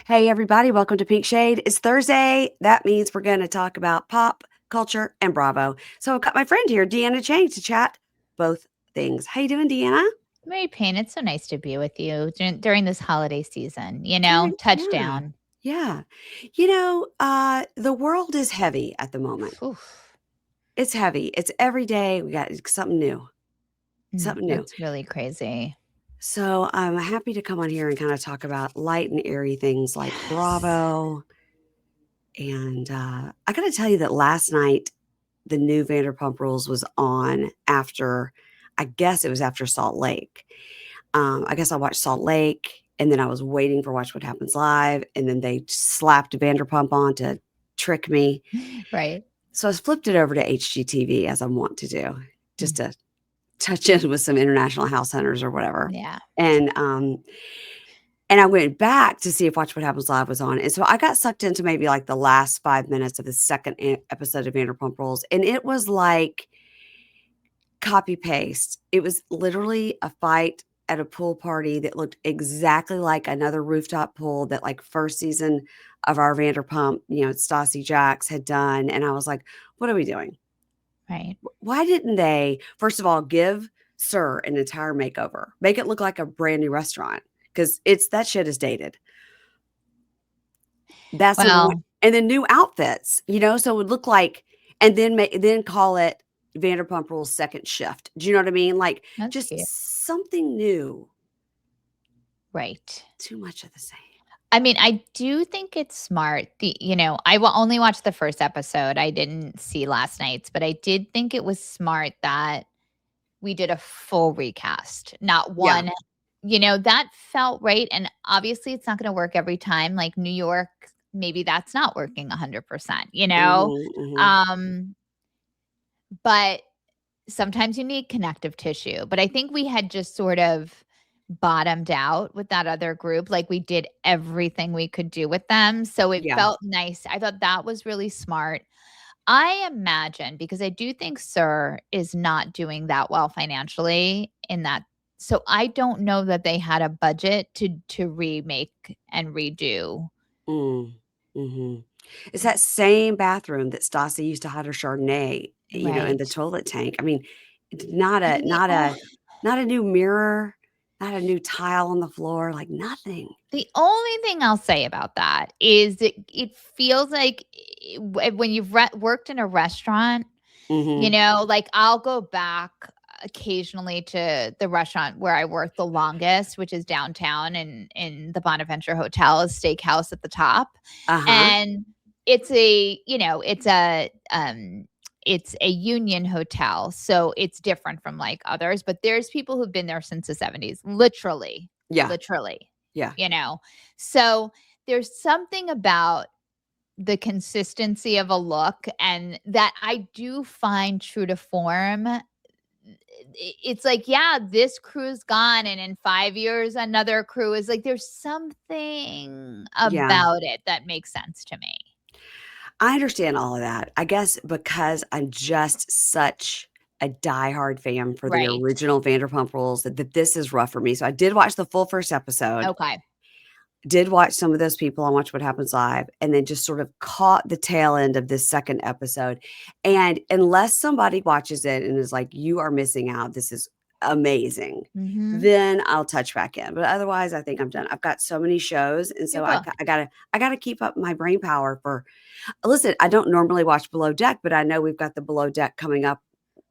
Hey, everybody, welcome to Pink Shade. It's Thursday. That means we're going to talk about pop, culture, and Bravo. So I've got my friend here, Deanna Cheng, to chat both things. How you doing, Deanna? Mary Payne, it's so nice to be with you during this holiday season. During, yeah, Touchdown. yeah. The world is heavy at the moment. Oof. It's heavy. It's every day. We got something new, something new. That's really crazy. So I'm happy to come on here and kind of talk about light and airy things like Yes. Bravo. And I got to tell you that last night, the new Vanderpump Rules was on after, I guess it was after Salt Lake. I guess I watched Salt Lake, and then I was waiting for Watch What Happens Live, and then they slapped Vanderpump on to trick me. Right. So I flipped it over to HGTV as I want to do, just Mm. to touch in with some international house hunters or whatever. Yeah. And I went back to see if Watch What Happens Live was on. And so I got sucked into maybe like the last 5 minutes of the second episode of Vanderpump Rules. And it was like copy paste. It was literally a fight at a pool party that looked exactly like another rooftop pool that like first season of our Vanderpump, Stacey Jacks had done. And I was like, what are we doing? Right. Why didn't they, first of all, give Sir an entire makeover? Make it look like a brand new restaurant because that shit is dated. That's number one. Well, And then new outfits, so it would look like, and then call it Vanderpump Rules second shift. Do you know what I mean? Like that's cute. just something new. Right. Too much of the same. I mean, I do think it's smart. I will only watch the first episode. I didn't see last night's, but I did think it was smart that we did a full recast, not Yeah. one. That felt right. And obviously, it's not going to work every time. Like New York, maybe that's not working 100%. Mhm, mhm. Um, but sometimes you need connective tissue. But I think we had just sort of bottomed out with that other group. Like we did everything we could do with them. So it Yeah. felt nice. I thought that was really smart. I imagine because I do think Sir is not doing that well financially in that. So I don't know that they had a budget to remake and redo. Mm, mhm. It's that same bathroom that Stassi used to hide her Chardonnay, in the Right. toilet tank. I mean, it's not And a not a not a new mirror, not a new tile on the floor, like nothing. the only thing I'll say about that is it feels like when you've worked in a restaurant, Mhm. like I'll go back occasionally to the restaurant where I worked the longest, which is downtown in the Bonaventure Hotel, a steakhouse at the top. Uh-huh. And it's a union hotel, so it's different from like others, but there's people who've been there since the 70s, literally, Yeah. literally, Yeah. you know. So there's something about the consistency of a look and that I do find true to form. It's like, yeah, this crew's gone, and in 5 years, another crew is like, there's something Yeah. about it that makes sense to me. I understand all of that. I guess because I'm just such a diehard fan for the Right. original Vanderpump Rules that this is rough for me. So I did watch the full first episode. Okay. Did watch some of those people on Watch What Happens Live, and then just sort of caught the tail end of this second episode. And unless somebody watches it and is like, "You are missing out. This is amazing," Mhm. then I'll touch back in. But otherwise, I think I'm done. I've got so many shows, and You're so I booked. got I gotta I gotta keep up my brain power for listen, I don't normally watch Below Deck, but I know we've got the Below Deck coming up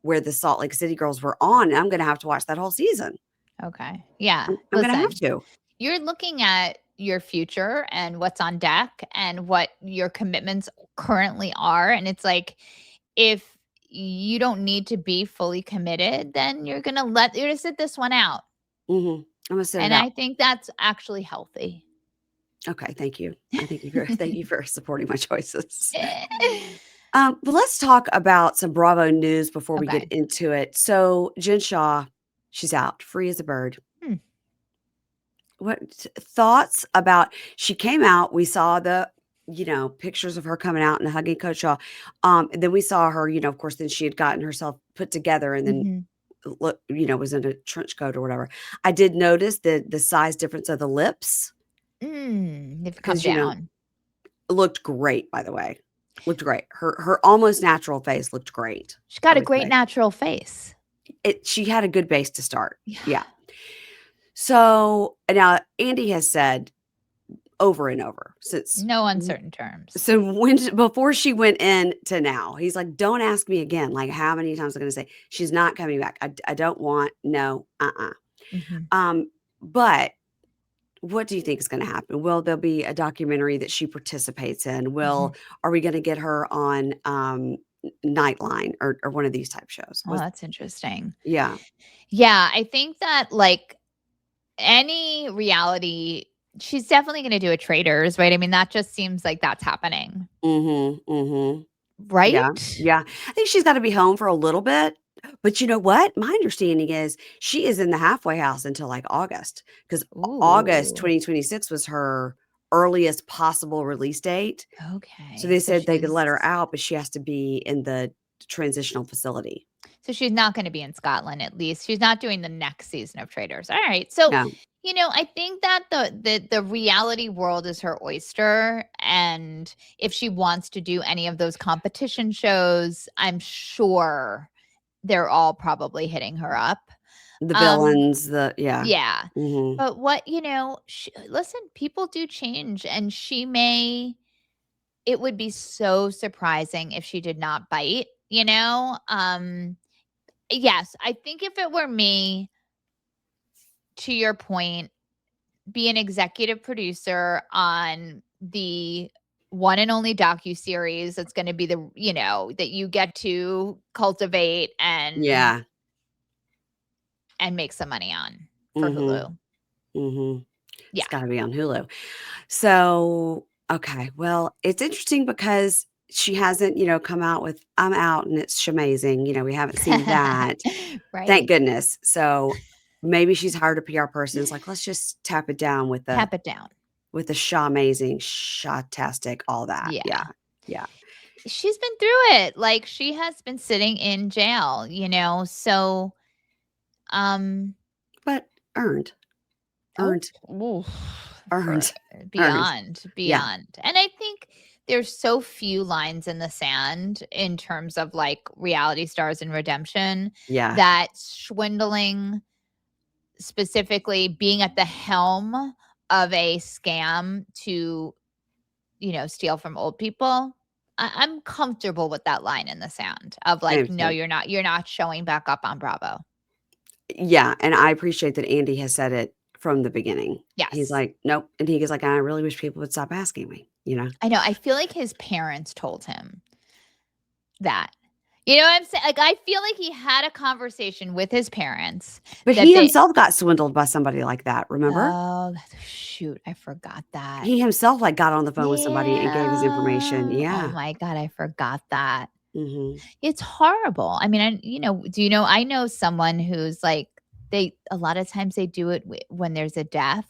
where the Salt Lake City girls were on, and I'm gonna have to watch that whole season. Okay. Yeah. I'm gonna have Listen, to. you're looking at your future and what's on deck and what your commitments currently are. And it's like, if you don't need to be fully committed, then you're gonna sit this one out. Mhm. I'm gonna sit it And out. I think that's actually healthy. Okay, thank you. I thank you for supporting my choices. Eh. But let's talk about some Bravo news before we get Okay. into it. So Jen Shaw, she's out, free as a bird. Hmm. What thoughts about she came out, we saw the, pictures of her coming out and hugging Coach Shaw. And then we saw her, of course, then she had gotten herself put together and then Mhm. look, was in a trench coat or whatever. I did notice the size difference of the lips. They've come because, you know, down. looked great, by the way. Looked great. Her almost natural face looked great, She's I got a would great say. natural face. She had a good base to start. Yeah. Yeah. So, now Andy has said over and over since No uncertain terms. so when before she went in to now, he's like, "Don't ask me again." Like, how many times am I gonna say, "She's not coming back. I don't want no, uh-uh." Mhm. But what do you think is gonna happen? Will there be a documentary that she participates in? Mhm. Are we gonna get her on, Nightline or one of these type shows? Oh, that's interesting. Yeah. Yeah, I think that, like, any reality she's definitely gonna do a Traders, right? I mean, that just seems like that's happening, Mhm, mhm. Yeah, right? yeah. I think she's gotta be home for a little bit, but you know what? My understanding is she is in the halfway house until, like, August, 'cause August Ooh, 2026 was her earliest possible release date. So okay. they So said they could she's let her out, but she has to be in the transitional facility. so she's not gonna be in Scotland, at least. She's not doing the next season of Traders. Alright. So, No, I think that the reality world is her oyster, and if she wants to do any of those competition shows, I'm sure they're all probably hitting her up. the Um, villains, yeah. yeah. Mhm. But what listen, people do change, and it would be so surprising if she did not bite, you know? Yes, I think if it were me, to your point, be an executive producer on the one and only docuseries that's gonna be that you get to cultivate Yeah. and make some money on for Mhm, Hulu. mhm. It's Yeah. gotta be on Hulu. So, okay, well, it's interesting because she hasn't, come out with, "I'm out and it's shamazing," we haven't seen that. Thank Right. goodness. So, maybe she's hired a PR person, it's like, "Let's just tap it down Tap it down. with the shamazing, tastic all that." Yeah, Yeah. yeah, She's been through it. Like, she has been sitting in jail, so, um but earned, oh, earned, oof, for earned, earned. beyond, Yeah, beyond. And I think there's so few lines in the sand in terms of, like, reality stars and redemption yeah, that swindling, specifically being at the helm of a scam to, steal from old people. I'm comfortable with that line in the sand of I am like, no, too. you're not showing back up on Bravo. Yeah, and I appreciate that Andy has said it from the beginning. He's Yes. like, "Nope," and he goes like, "I really wish people would stop asking me," you know? I know. I feel like his parents told him that. You know what I'm saying? Like, I feel like he had a conversation with his parents But that he they himself got swindled by somebody like that, remember? oh, shoot, I forgot that. He himself, like, got on the phone with somebody and gave his information. Yeah. Oh Yeah. my god, I forgot that. Mhm. It's horrible. I mean, do you know I know someone who's like a lot of times they do it when there's a death.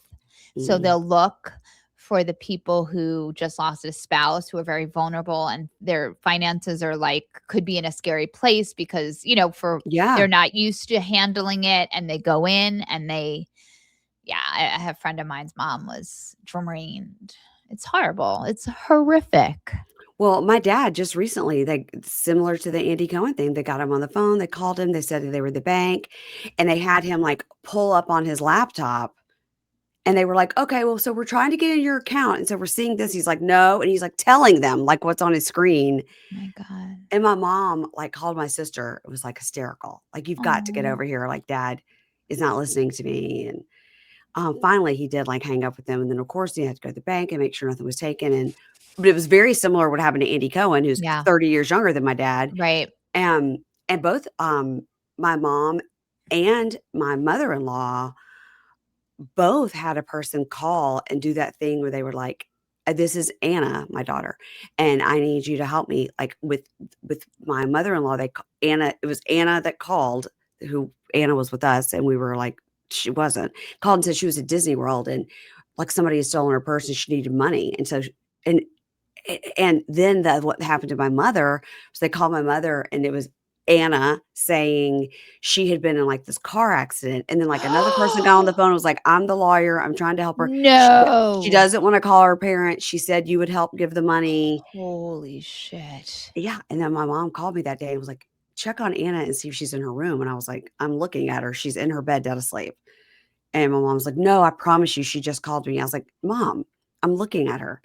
So Mm. they'll look for the people who just lost a spouse who are very vulnerable and their finances are like could be in a scary place because, Yeah. they're not used to handling it and they go in and I have a friend of mine's mom was drained. It's horrible. It's horrific. Well, my dad just recently, they similar to the Andy Cohen thing, they got him on the phone, they called him, they said that they were the bank, and they had him, like, pull up on his laptop, and they were like, "Okay, well, so we're trying to get in your account, and so we're seeing this." He's like, "No," and he's, like, telling them, like, what's on his screen, My god. and my mom, like, called my sister. It was, like, hysterical. Like, "You've got to get Oh. over here, like, dad is not listening to me," and, finally, he did, like, hang up with them, and then, of course, he had to go to the bank and make sure nothing was taken, but it was very similar what happened to Andy Cohen, who's Yeah. 30 years younger than my dad, Right. and both, my mom and my mother-in-law both had a person call and do that thing where they were like, This is Anna, my daughter, and I need you to help me." Like, with my mother-in-law, Anna it was Anna that called, who Anna was with us, and we were like she wasn't, called and said she was at Disney World, and, like, somebody had stolen her purse, and she needed money, and so sh and then what happened to my mother was they called my mother, and it was Anna saying she had been in, like, this car accident, and then, like, another person got on the phone and was like, "I'm the lawyer, I'm trying to help her." She No. doesn't wanna call her parents, she said you would help give the money. Holy shit. Yeah, and then my mom called me that day and was like, "Check on Anna and see if she's in her room," and I was like, "I'm looking at her, she's in her bed dead asleep." And my mom was like, "No, I promise you, she just called me." I was like, "Mom, I'm looking at her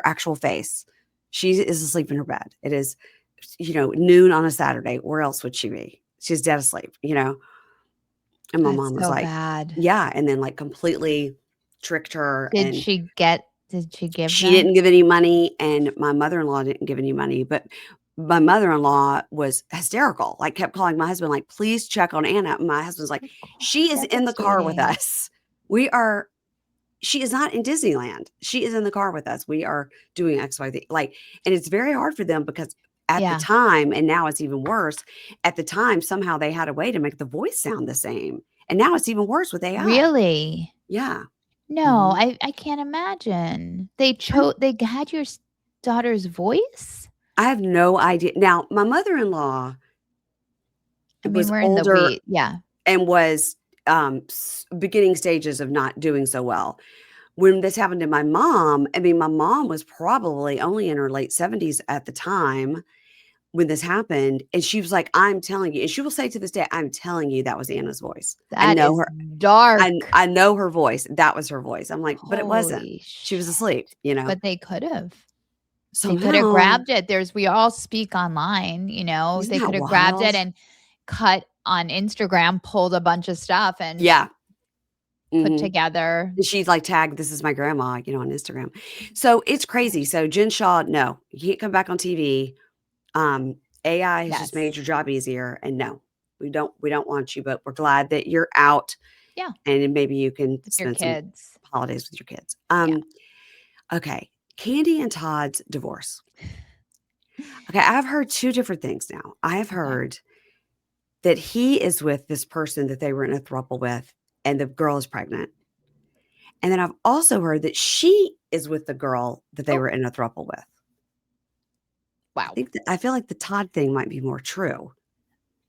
actual face. She is asleep in her bed. It is, noon on a Saturday. Where else would she be? She's dead asleep, you know?" And my That's mom was so like, bad. "Yeah," and then, like, completely tricked her, and Did she give she them? didn't give any money, and my mother-in-law didn't give any money, but my mother-in-law was hysterical, like, kept calling my husband, like, "Please check on Anna." My husband's like, Of "She course, is in the car with devastating. us. We are She is not in Disneyland. She is in the car with us. We are doing XYZ." Like, and it's very hard for them because at the Yeah. time, and now it's even worse, at the time, somehow they had a way to make the voice sound the same, and now it's even worse with AI. Really? Yeah. No, Mhm. I can't imagine. I They had your daughter's voice? I have no idea. Now, my mother-in-law I mean, was we're in the older weed. Yeah. and was, beginning stages of not doing so well. When this happened to my mom, I mean, my mom was probably only in her late 70s at the time when this happened, and she was like, "I'm telling you," and she will say to this day, "I'm telling you that was Anna's voice. I That know is her. dark. I know her voice. That was her voice." I'm like, "But it wasn't. Holy She was shit. asleep," you know? But they could've. They coulda Somehow, grabbed it. We all speak online, isn't they that coulda grabbed wild? it and cut on Instagram, pulled a bunch of stuff and Yeah. put Mhm. together. And she's like tagged, "This is my grandma," on Instagram. So it's crazy. So Jen Shaw, no, you can't come back on TV. Um, AI has just made Yes. your job easier, and no, we don't want you, but we're glad that you're out, Yeah, and then maybe you can with your spend some kids. holidays with your kids. Yeah. Okay, Candy and Todd's divorce. Okay, I've heard 2 different things now. I have Okay. heard that he is with this person that they were in a throuple with, and the girl is pregnant. And then I've also heard that she is with the girl that they Oh, were in a throuple with. wow. I feel like the Todd thing might be more true.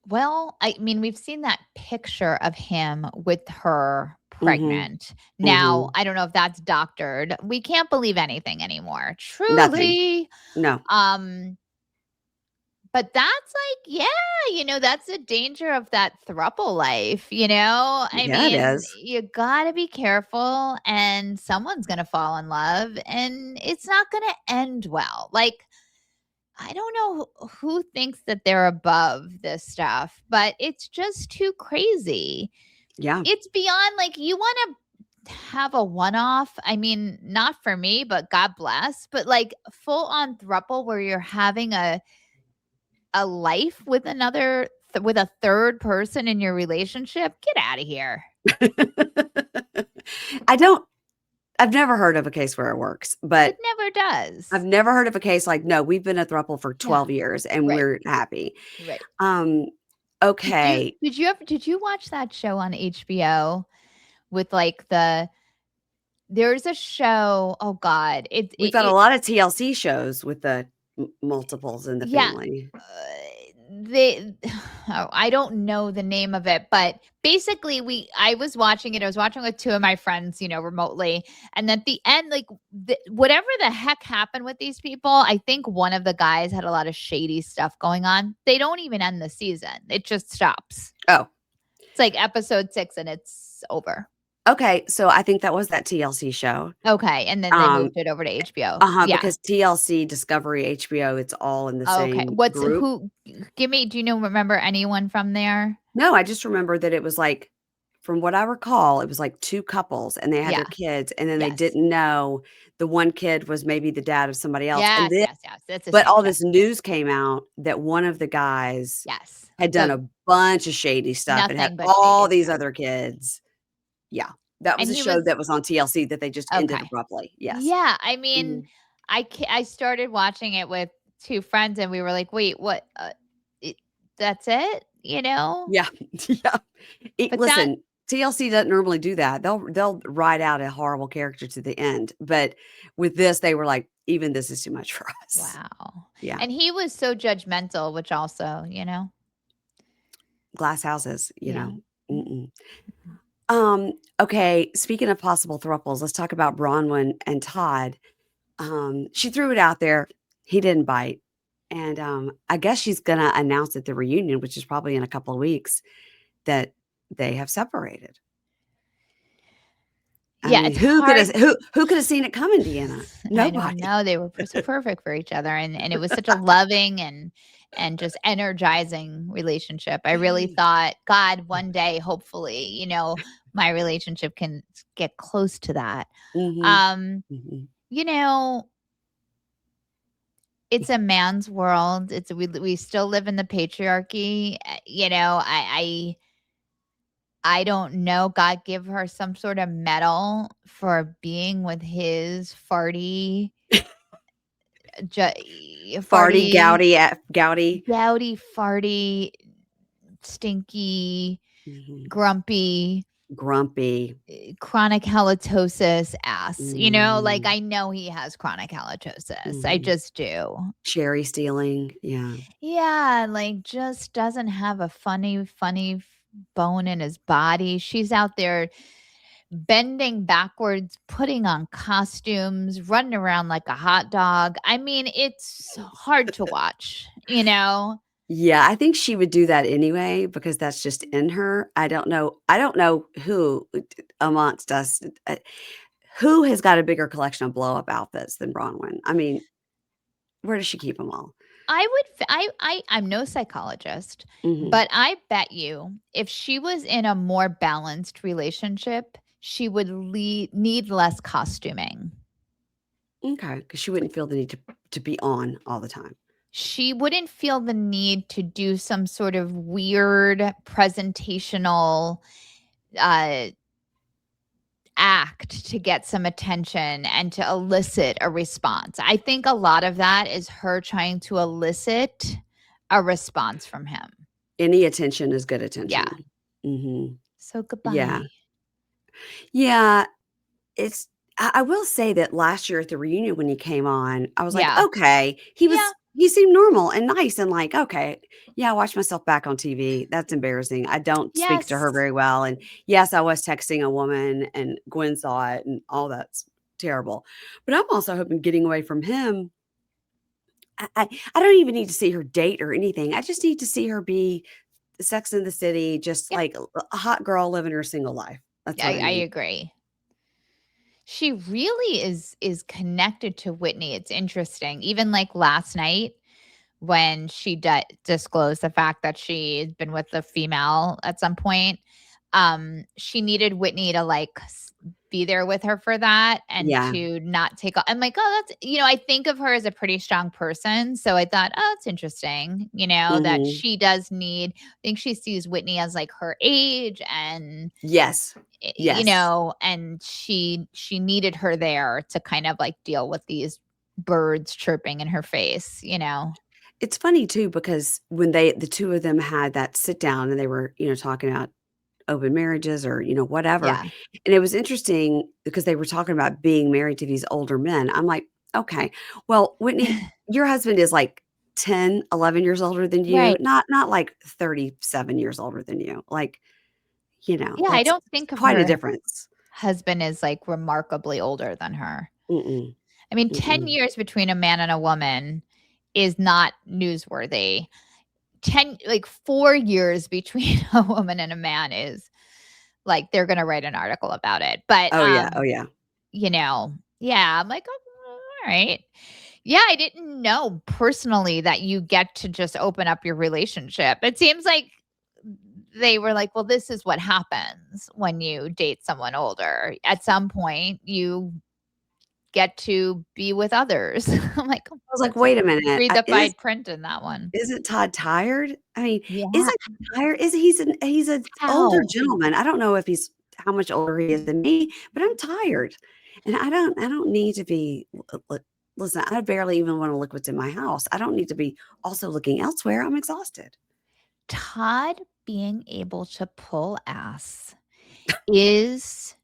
Well, I mean, we've seen that picture of him with her Mhm, pregnant. Now, mhm. I don't know if that's doctored. We can't believe anything anymore. Nothing. Truly. No. Um, but that's like, yeah, that's the danger of that throuple life, you know? I Yeah, it mean, is. you gotta be careful and someone's gonna fall in love and it's not gonna end well. Like, I don't know who thinks that they're above this stuff, but it's just too crazy. Yeah. It's beyond like you want to have a one off. I mean, not for me, but God bless, but like full on thruple where you're having a life with with a third person in your relationship. Get out of here. I don't I've never heard of a case where it works, It but never I've does. never heard of a case like, "No, we've been a throuple for Yeah. 12 years and Right. we're happy." Right. Um, Did you okay. did you watch that show on HBO with like there's a show, oh god, We've got a lot of TLC shows with the multiples in the yeah, family. they oh, I don't know the name of it, but basically I was watching it. I was watching with two of my friends, remotely, and at the end, like whatever the heck happened with these people, I think one of the guys had a lot of shady stuff going on. They don't even end the season; it just stops. Oh, It's like episode 6, and it's over. okay, so I think that was that TLC show. Okay, and then they Um, moved it over to HBO. uh-huh, Yeah. because TLC, Discovery, HBO, it's all in the Okay. same group. Give me, do you remember anyone from there? No, I just remember that it was like, from what I recall, it was like 2 couples and they had their Yeah. kids, and then they Yes. didn't know the one kid was maybe the dad of somebody else, and Yes, then yes, yes. It's the but same all show. this news came out that one of the guys Yes. had done The a bunch of shady stuff and had nothing but shady all these stuff. other kids. Yeah, that was And a he show was that was on TLC that they just ended okay. abruptly. Yes. Yeah, I mean, Mhm. I started watching it with 2 friends and we were like, "Wait, what, it that's it?" You know? Yeah, yeah. But that Listen, TLC doesn't normally do that. They'll write out a horrible character to the end, but with this, they were like, "Even this is too much for us." wow. Yeah. And he was so judgmental, which also, glass houses, Yeah. Mm-mm. Okay, speaking of possible thruples, let's talk about Bronwyn and Todd. She threw it out there. He didn't bite. And I guess she's gonna announce at the reunion, which is probably in a couple of weeks, that they have separated. I Yeah, mean, it's hard. who could have seen it coming, Deanna? I don't Nobody. know. They were so perfect for each other, and it was such a loving and just energizing relationship. I really thought, God, one day, hopefully, my relationship can get close to that. Mhm. Um, Mhm. you know, it's a man's world. We still live in the patriarchy. I don't know. God give her some sort of medal for being with his Farty, farty, gouty. gouty, farty, stinky, Mhm. grumpy, Grumpy. chronic halitosis ass. Like, Mhm. I know he has chronic halitosis. I Mhm. just do. Cherry stealing. Yeah. Yeah, like, just doesn't have a funny bone in his body. She's out there bending backwards, putting on costumes, running around like a hot dog. I mean, it's hard to watch, you know? Yeah, I think she would do that anyway because that's just in her. I don't know who amongst us who has got a bigger collection of blow up outfits than Bronwyn. I mean, where does she keep them all? I would I'm no psychologist, Mhm. but I bet you if she was in a more balanced relationship, she would need less costuming. Okay, because she wouldn't feel the need to be on all the time. She wouldn't feel the need to do some sort of weird presentational uh act to get some attention and to elicit a response. I think a lot of that is her trying to elicit a response from him. Any attention is good Yeah. attention. Mhm. So Yeah. goodbye. Yeah, it's I will say that last year at the reunion when he came on, I was like, Yeah. "Okay." Yeah. He seemed normal and nice and like, "Okay, yeah, I watched myself back on TV. That's embarrassing. I don't speak to her Yes. very well, and yes, I was texting a woman and Gwen saw it and all that's terrible." But I'm also hoping getting away from him, I don't even need to see her date or anything. I just need to see her be Sex in the City, just Yeah. like a hot girl living her single life. That's what I I need. agree. She really is connected to Whitney. It's interesting. Even like last night when she disclosed the fact that she'd been with a female at some point, she needed Whitney to like be there with her for that and Yeah. to not take I'm like, oh, that's, I think of her as a pretty strong person. So I thought, oh, it's interesting, that Mhm. she does need, I think she sees Whitney as like her age and Yes. Yes. and she needed her there to kind of like deal with these birds chirping in her face. It's funny too because when the 2 of them had that sit down and they were, talking about open marriages or, whatever, Yeah. and it was interesting because they were talking about being married to these older men. I'm like, "Okay, well, Whitney, your husband is like 10, 11 years older than you, Right. not like 37 years older than you." Like, Yeah, I that's don't think of quite a her difference. husband as like remarkably older than her. Mm-mm, I mean, 10 mm-mm. years between a man and a woman is not newsworthy. 10 like 4 years between a woman and a man is like they're going to write an article about it. But Oh, yeah, oh, yeah. yeah, I'm like, "Oh, all right." Yeah, I didn't know personally that you get to just open up your relationship. It seems like they were like, "Well, this is what happens when you date someone older. At some point, you get to be with others." I'm like, "Oh, I was like, that's a "Wait a minute, read the fine print in that one." isn't Todd tired?" I mean, Yeah. isn't he tired? Is he's an older How? gentleman. I don't know if he's how much older he is than me, but I'm tired, and I don't need to be listen, I barely even wanna look what's in my house. I don't need to be also looking elsewhere. I'm exhausted. Todd being able to pull ass is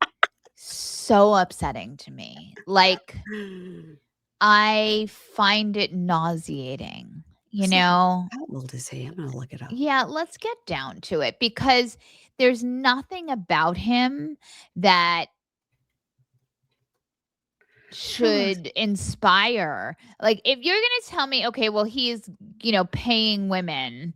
so upsetting to me. Like, I find it nauseating. you know? How old is he? I'm gonna look it up. Yeah, let's get down to it because there's nothing about him that Sure. should inspire. Like, if you're gonna tell me, okay, well, he's, paying women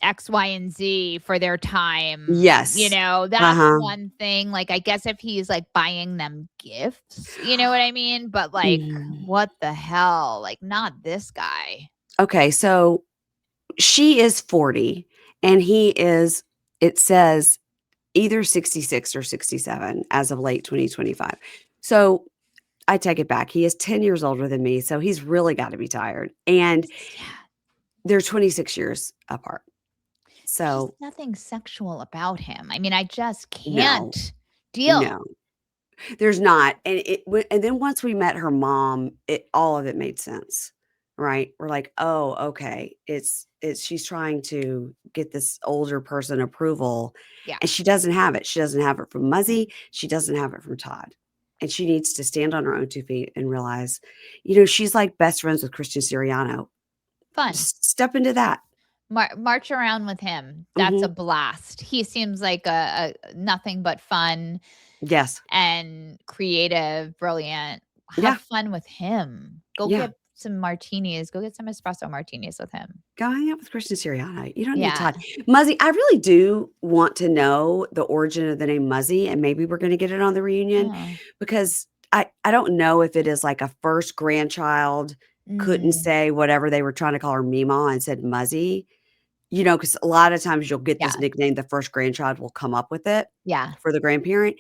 X, Y, and Z for their time, Yes. that's Uh-huh. one thing. Like, I guess if he's, like, buying them gifts, you know what I mean? But, like, Mhm. what the hell? Like, not this guy. Okay, so she is 40 and he is, it says, either 66 or 67 as of late 2025. So I take it back. He is 10 years older than me, so he's really gotta be tired, and Yeah. they're 26 years apart. There's just So, nothing sexual about him. I mean, I just no, can't deal. no. There's not, and and then once we met her mom, all of it made sense, right? We're like, "Oh, okay, it's she's trying to get this older person approval, Yeah. and she doesn't have it. She doesn't have it from Muzzy, she doesn't have it from Todd, and she needs to stand on her own 2 feet and realize, she's like best friends with Christian Siriano. Fun. Just step into that." March around with him. That's a Mhm. blast. He seems like a nothing but fun Yes. and creative, brilliant. Have Yeah, fun with him. Go yeah. get some martinis. Go get some espresso martinis with him. Go hang out with Christian Siriano. You don't need Yeah. Todd. Muzzy, I really do want to know the origin of the name Muzzy, and maybe we're gonna get it on the reunion Oh. because I don't know if it is like a first grandchild couldn't Mm. say whatever they were trying to call her Meemaw and said Muzzy, because a lot of times you'll get this Yeah. nickname, the first grandchild will come up with it Yeah. for the grandparent,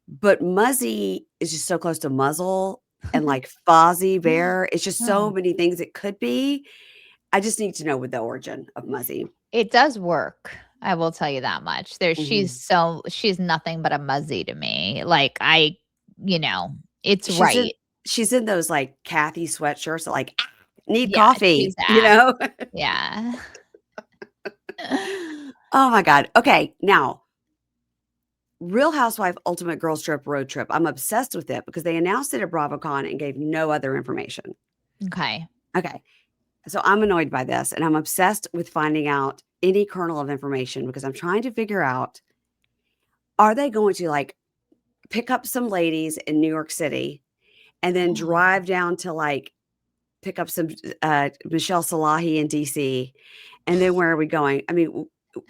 but Muzzy is just so close to muzzle and, like, Fozzie Bear. It's just so Oh. many things it could be. I just need to know what the origin of Muzzy. It does work. I will tell you that much. Mhm. She's nothing but a Muzzy to me. Like, you know, it's She's in right. she's in those, like, Kathy sweatshirts that, like, "Ah, need Yeah, she's coffee," you that. know? Yeah. Oh my god. Okay, now, Real Housewife Ultimate Girls Trip Road Trip. I'm obsessed with it because they announced it at BravoCon and gave no other information. Okay. Okay, so I'm annoyed by this, and I'm obsessed with finding out any kernel of information because I'm trying to figure out, are they going to, like, pick up some ladies in New York City and then Oh, drive down to, like, pick up some, Michelle Salahi in DC, and then where are we going? I mean,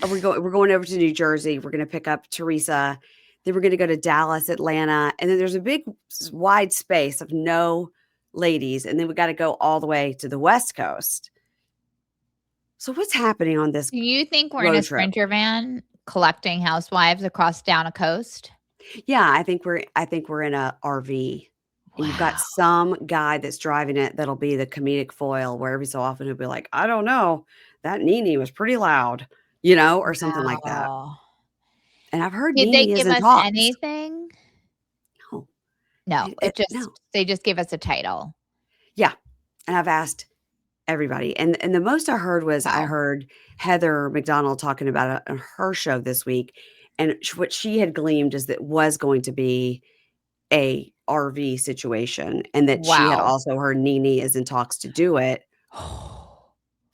we're going over to New Jersey, we're gonna pick up Teresa, then we're gonna go to Dallas, Atlanta, and then there's a big wide space of no ladies, and then we gotta go all the way to the West Coast. So what's happening on this do you think we're in a road trip? Sprinter van collecting housewives across down a coast? Yeah, I think we're in a RV, and you've got Wow. some guy that's driving it that'll be the comedic foil where every so often he'll be like, "I don't know, that Nene was pretty loud," or something like that. Wow. And I've heard Did they Nene is give in us talks. anything? No, No, no. they just gave us a title. Yeah, and I've asked everybody, and the most I heard was I Wow. heard Heather McDonald talking about it on her show this week, and what she had gleamed is that it was going to be a RV situation, and that she had Wow. also heard Nene is in talks to do it,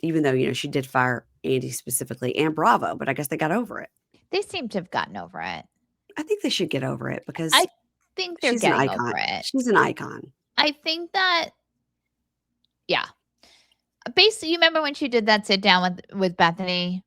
even though, she did fire Andy specifically and Bravo, but I guess they got over it. They seem to have gotten over it. I think they should get over it I because think they're she's an getting over icon. it. She's an icon. I think that yeah. Basically, you remember when she did that sit down with Bethany?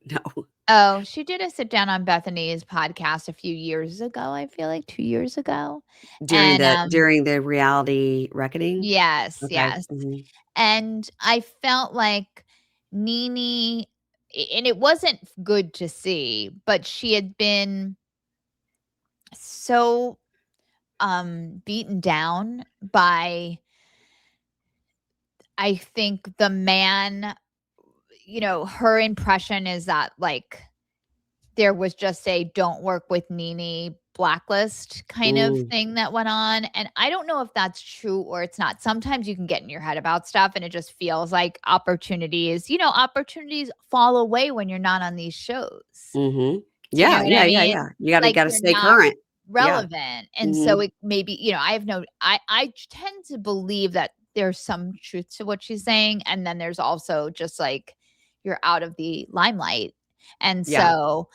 No. Oh, she did a sit down on Bethany's podcast a few years ago, I feel like 2 years ago, During and, the reality reckoning? yes, Okay. yes, Mhm. and I felt like Nene and it wasn't good to see, but she had been so, beaten down by, I think, the man. Her impression is that, like, there was just a "Don't work with Nene" blacklist kind of Mm. thing that went on, and I don't know if that's true or it's not. Sometimes you can get in your head about stuff, and it just feels like opportunities fall away when you're not on these shows. Mhm. Do you know Yeah, what I yeah, yeah, mean? yeah. You gotta Like, gotta you're stay not current. Yeah. relevant, and so Mhm. it maybe, I have no I tend to believe that there's some truth to what she's saying, and then there's also just, like, you're out of the limelight, and Yeah. so,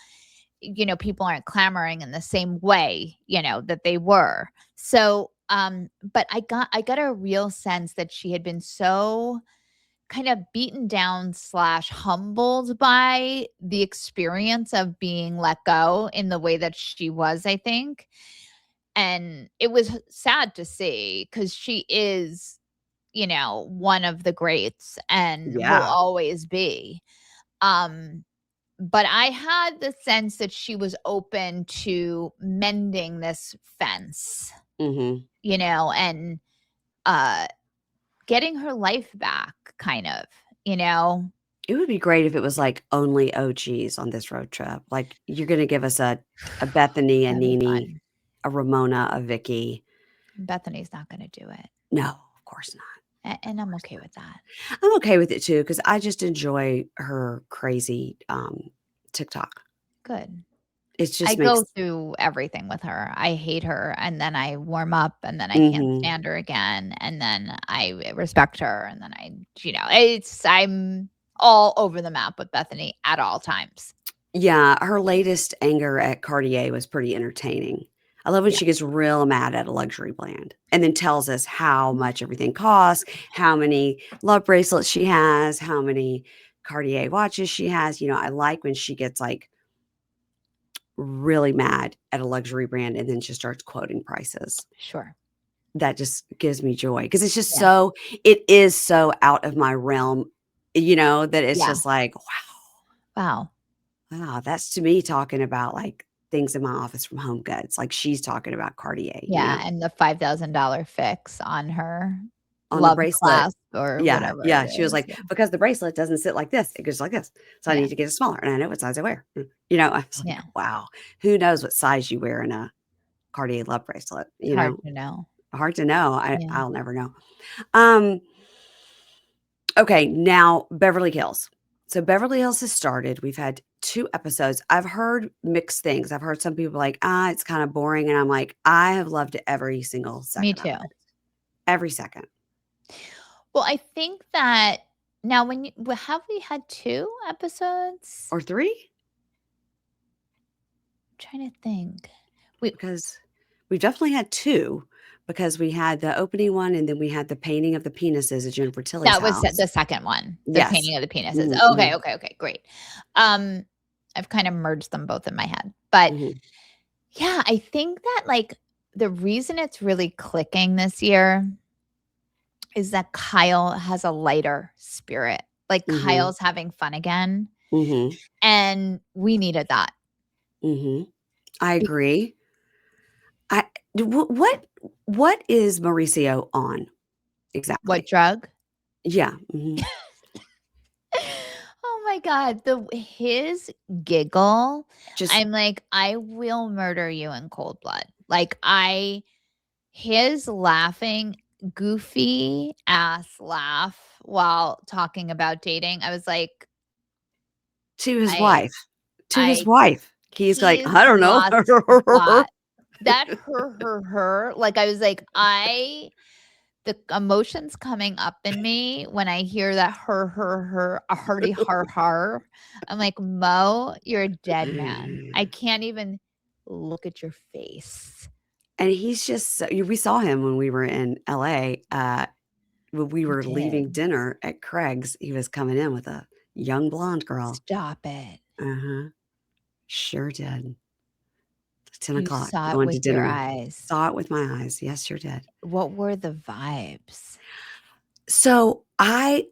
people aren't clamoring in the same way, that they were. So, but I got a real sense that she had been so kind of beaten down slash humbled by the experience of being let go in the way that she was, I think. And it was sad to see because she is, one of the greats and will Yeah. always be. Um, but I had the sense that she was open to mending this fence, Mhm. and uh getting her life back kind of, you know? It would be great if it was, like, only OGs on this road trip. Like, you're gonna give us a Bethany, a That'd be Nene, fun. a Ramona, a Vicky. Bethany's not gonna do it, No, of course not. and I'm okay with that. I'm okay with it too because I just enjoy her crazy, TikTok. Good. It I just makes go through everything with her. I hate her, and then I warm up, and then I can't Mhm. stand her again, and then I respect her, and then I'm all over the map with Bethany at all times. Yeah, her latest anger at Cartier was pretty entertaining. I love when Yeah. she gets real mad at a luxury brand and then tells us how much everything costs, how many love bracelets she has, how many Cartier watches she has. I like when she gets like really mad at a luxury brand and then she starts quoting prices. Sure. That just gives me joy because it's just Yeah. it is so out of my realm, that it's Yeah. just like, Wow. wow, that's to me talking about, like, things in my office from Home Goods, like, she's talking about Cartier, Yeah, and the $5,000 fix on her on the love bracelet. clasp or Yeah, whatever it yeah, she was is. like, "Because the bracelet doesn't sit like this, it goes like this, so I Yeah. need to get it smaller, and I know what size I wear." I was like, Yeah. "Wow, who knows what size you wear in a Cartier love bracelet?" It's hard to know. Hard to know, Yeah. I'll never know. Um, okay, now Beverly Hills. So Beverly Hills has started. We've had 2 episodes. I've heard mixed things. I've heard some people like, it's kind of boring. And I'm like, I have loved every single Me second of too. it. Every second. Well, I think that now have we had 2 episodes? Or 3? I'm trying to think. We Because we've definitely had 2 because we had the opening one and then we had the painting of the penises at Jennifer Tilly's That was house. the second one, the Yes. painting of the penises. Mhm, Okay, mhm, okay, okay, great. Um, I've kind of merged them both in my head. But mhm, yeah, I think that, like, the reason it's really clicking this year is that Kyle has a lighter spirit. Like, mhm, Kyle's having fun again, mhm, and we needed that. mhm. I Be agree. I what is Mauricio on What exactly? drug? Yeah, mhm. Oh my god, the his giggle, Just I'm like, "I will murder you in cold blood." Like, his laughing, goofy ass laugh while talking about dating, I was like, to his I wife. To his I wife. He's like, he's "I don't know." lost got that her, like, I was like, the emotions coming up in me when I hear that her, a hearty har. I'm like, "Mo, you're a dead man. I can't even look at your face." And he's just so we saw him when we were in LA, when we You were leaving did. dinner at Craig's, he was coming in with a young blonde girl. Stop it. Uh-huh. Sure did. Ten You o'clock, saw it going to with your dinner. eyes. Saw it with my eyes. Yes, sure did. What were the vibes? So,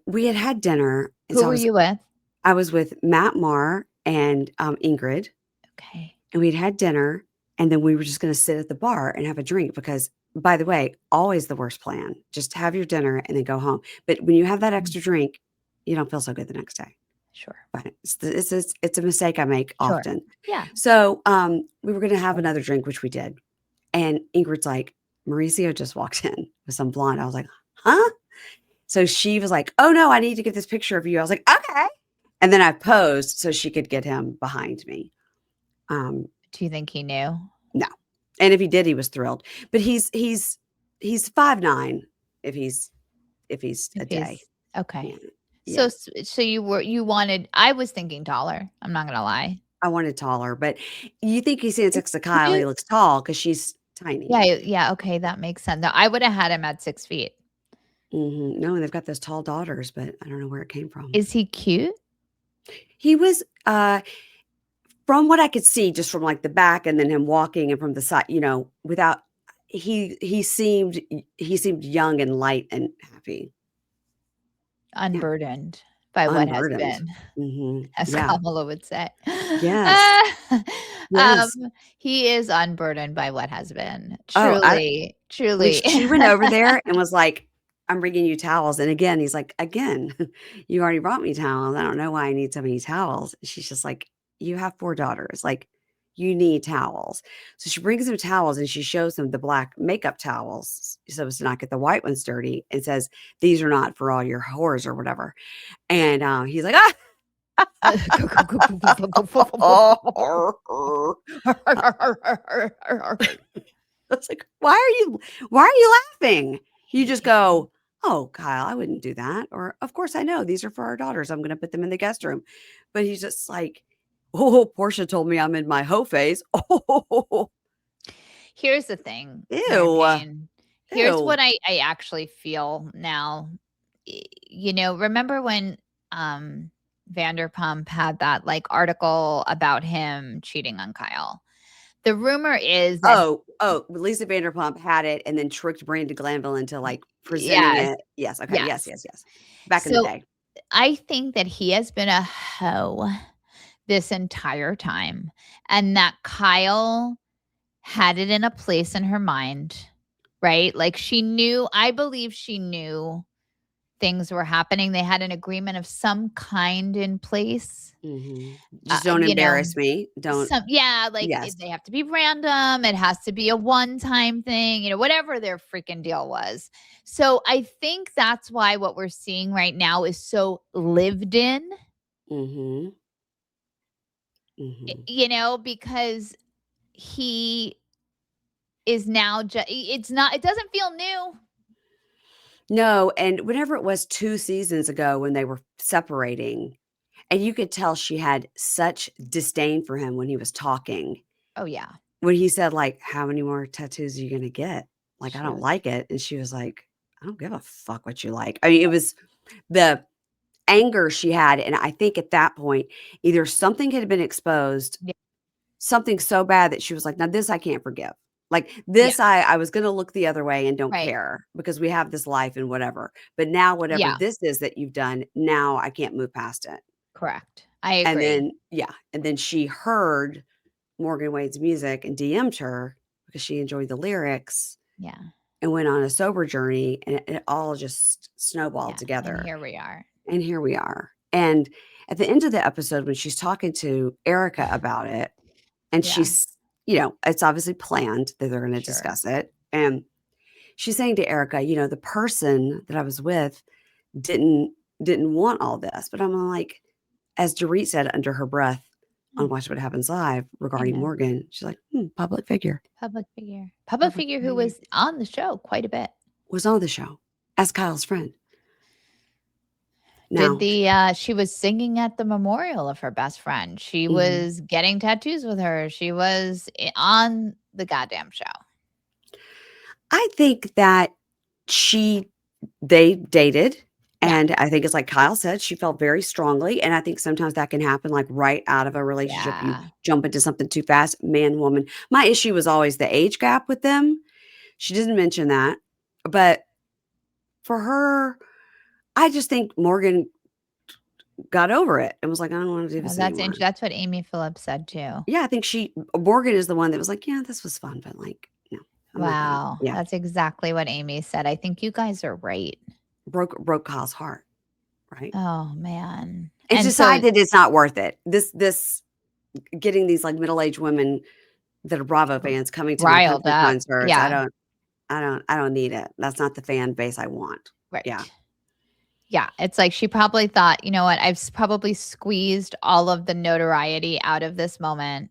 we had dinner, and Who so were you with? I was with Matt Marr and, Ingrid, Okay. and we'd had dinner, and then we were just gonna sit at the bar and have a drink because, by the way, always the worst plan. Just have your dinner and then go home. But when you have that Mm, extra drink, you don't feel so good the next day. sure. But it's a mistake I make Sure. often. Yeah. So, we were gonna have Sure. another drink, which we did, and Ingrid's like, "Mauricio just walked in with some blonde." I was like, "Huh?" So she was like, "Oh, no, I need to get this picture of you." I was like, "Okay." And then I posed so she could get him behind me. Um, Do you think he knew? no. And if he did, he was thrilled. But he's 5'9", if he's if he's a If day. he's okay. Yeah. So Yeah. so you wanted I was thinking taller, I'm not gonna lie. I wanted taller, but you think he stands It's next to Kyle, he cute. looks tall because she's tiny. Yeah, yeah, okay, that makes sense. No, I would have had him at 6 feet. Mhm. No, and they've got those tall daughters, but I don't know where it came from. Is he cute? He was, from what I could see just from, like, the back and then him walking and from the side, without he seemed young and light and happy. Yeah, Unburdened by what has unburdened. been, Mhm. as Yeah. Kamala would say. Yes. Ah, um, Yes. he is unburdened by what has been. Oh, I Truly, when truly. she went over there and was like, "I'm bringing you towels," and again, he's like, "Again, you already brought me towels. I don't know why I need so many towels." She's just like, "You have 4 daughters, like, you need towels." So she brings him towels and she shows him the black makeup towels so as to not get the white ones dirty and says, "These are not for all your whores," or whatever, and, he's like, "Ah!" I was like, "Why are you laughing?" You just go, "Oh, Kyle, I wouldn't do that," or, "Of course I know, these are for our daughters, I'm gonna put them in the guest room." But he's just like, "Oh, Portia told me I'm in my hoe phase." Oh, Here's the thing, Mary ew, Payne. Here's ew. what I actually feel now. Remember when Vanderpump had that like article about him cheating on Kyle? The rumor is that Lisa Vanderpump had it and then tricked Brandi Glanville into, like, presenting yes, it. Yes, okay, yes, yes. yes, yes. Back in the So day. I think that he has been a hoe this entire time and that Kyle had it in a place in her mind, right? Like I believe she knew things were happening. They had an agreement of some kind in place. Mhm. Uh, Just don't you know, embarrass me. Don't yeah, like Yes. they have to be random. It has to be a one time thing, whatever their freaking deal was. So I think that's why what we're seeing right now is so lived in, Mhm. Mhm. because he is now it's not, it doesn't feel new. No, and whenever it was 2 seasons ago when they were separating, and you could tell she had such disdain for him when he was talking. Oh yeah. When he said, like, "How many more tattoos are you gonna get?" Like, "I She don't was like it," and she was like, "I don't give a fuck what you like." I mean, it was the anger she had, and I think at that point, either something had been exposed, yeah, something so bad that she was like, "Now this I can't forgive." Like, yeah, this I was gonna look the other way and don't right. care because we have this life and whatever, but now whatever Yeah, this is that you've done, now I can't move past it. correct. I And agree. then yeah, and then she heard Morgan Wade's music and DM'd her because she enjoyed the lyrics Yeah. and went on a sober journey, and it all just snowballed Yeah, and together, here we are. and here we are. And at the end of the episode, when she's talking to Erika about it, and Yeah, it's obviously planned that they're gonna sure. discuss it, and she's saying to Erika, "The person that I was with didn't didn't want all this," but I'm like, as Dorit said under her breath on Mm, Watch What Happens Live I regarding know. Morgan, she's like, public figure, Public figure. Public public figure who figure, was on the show quite a bit. was on the show as Kyle's friend. Did Now she was singing at the memorial of her best friend. She mhm. was getting tattoos with her. She was on the goddamn show. I think that she they dated, Yeah. and I think it's like Kyle said, she felt very strongly, and I think sometimes that can happen, like, right out of a relationship, you Yeah. jump into something too fast, man, woman. My issue was always the age gap with them. She didn't mention that, but for her, I just think Morgan got over it and was like, "I don't wanna do this anymore." That's what Amy Phillips said too. Yeah, I think Morgan is the one that was like, "Yeah, this was fun, but, like, no, I'm not gonna." Wow. Yeah, That's exactly what Amy said. I think you guys are right. broke Kyle's heart, right? Oh, man. And And so decided it's not worth it. This getting these, like, middle-aged women that are Bravo fans coming to my riled country up. concerts, Yeah. I don't need it. That's not the fan base I want. Yeah. Right. Yeah, it's like she probably thought, "You know what? I've probably squeezed all of the notoriety out of this moment.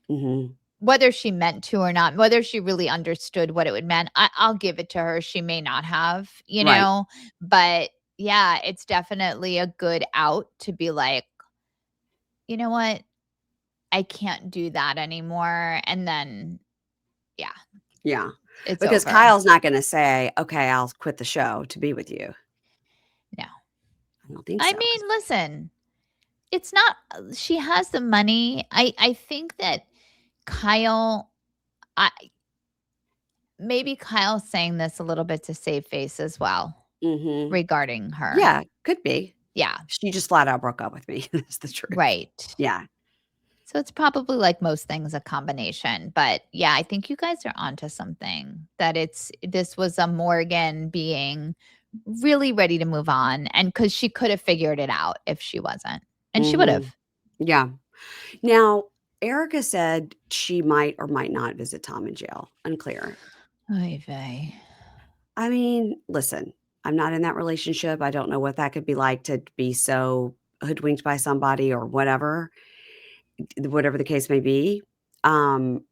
Mhm. whether she meant to or not, whether she really understood what it would mean, I'll give it to her. She may not have, Right. but yeah, it's definitely a good out to be like, you know what? I can't do that anymore. And then, yeah, Yeah. it's Because over. Kyle's not gonna say, "Okay, I'll quit the show to be with you." No. I don't think I so. 'Cause mean, listen, it's not, she has the money. I think that Kyle, I maybe Kyle's saying this a little bit to save face as well mhm. regarding her. Yeah, could be. Yeah, She just flat out broke up with me. That's the truth. right. Yeah. So it's probably like most things a combination, but yeah, I think you guys are onto something, that this was a Morgan being really ready to move on, and cuz she could have figured it out if she wasn't. And she would have. Mhm. Yeah. Now, Erika said she might or might not visit Tom in jail. Unclear. Oy vey. I mean, listen, I'm not in that relationship. I don't know what that could be like to be so hoodwinked by somebody or whatever the case may be. Um,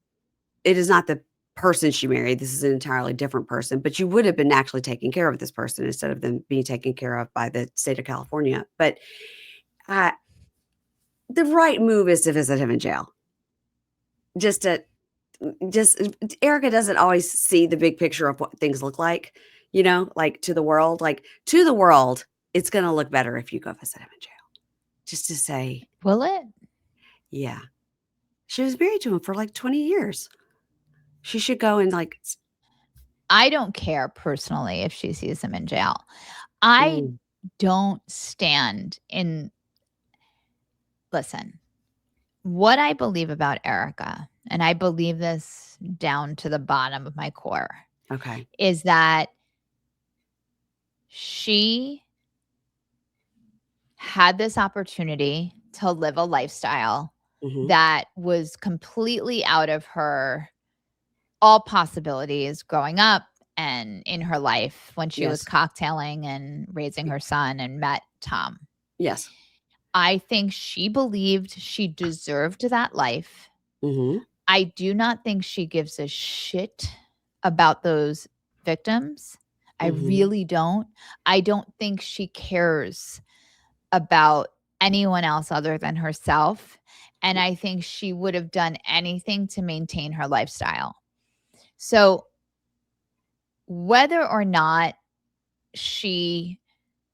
it is not the person she married. This is an entirely different person, but you would have been actually taking care of this person instead of them being taken care of by the state of California. But uh, the right move is to visit him in jail. Just to just Erica doesn't always see the big picture of what things look like, like to the world. Like to the world, it's gonna look better if you go visit him in jail. Just to say, Will it? yeah. She was married to him for like 20 years. She should go and like I don't care personally if she sees him in jail. I mm, don't stand in listen, what I believe about Erica, and I believe this down to the bottom of my core, okay. is that she had this opportunity to live a lifestyle Mhm. that was completely out of her all possibilities growing up and in her life when she was Yes. cocktailing and raising her son and met Tom. Yes. I think she believed she deserved that life. Mhm. I do not think she gives a shit about those victims. I Mhm. really don't. I don't think she cares about anyone else other than herself. And I think she would have done anything to maintain her lifestyle. So, whether or not she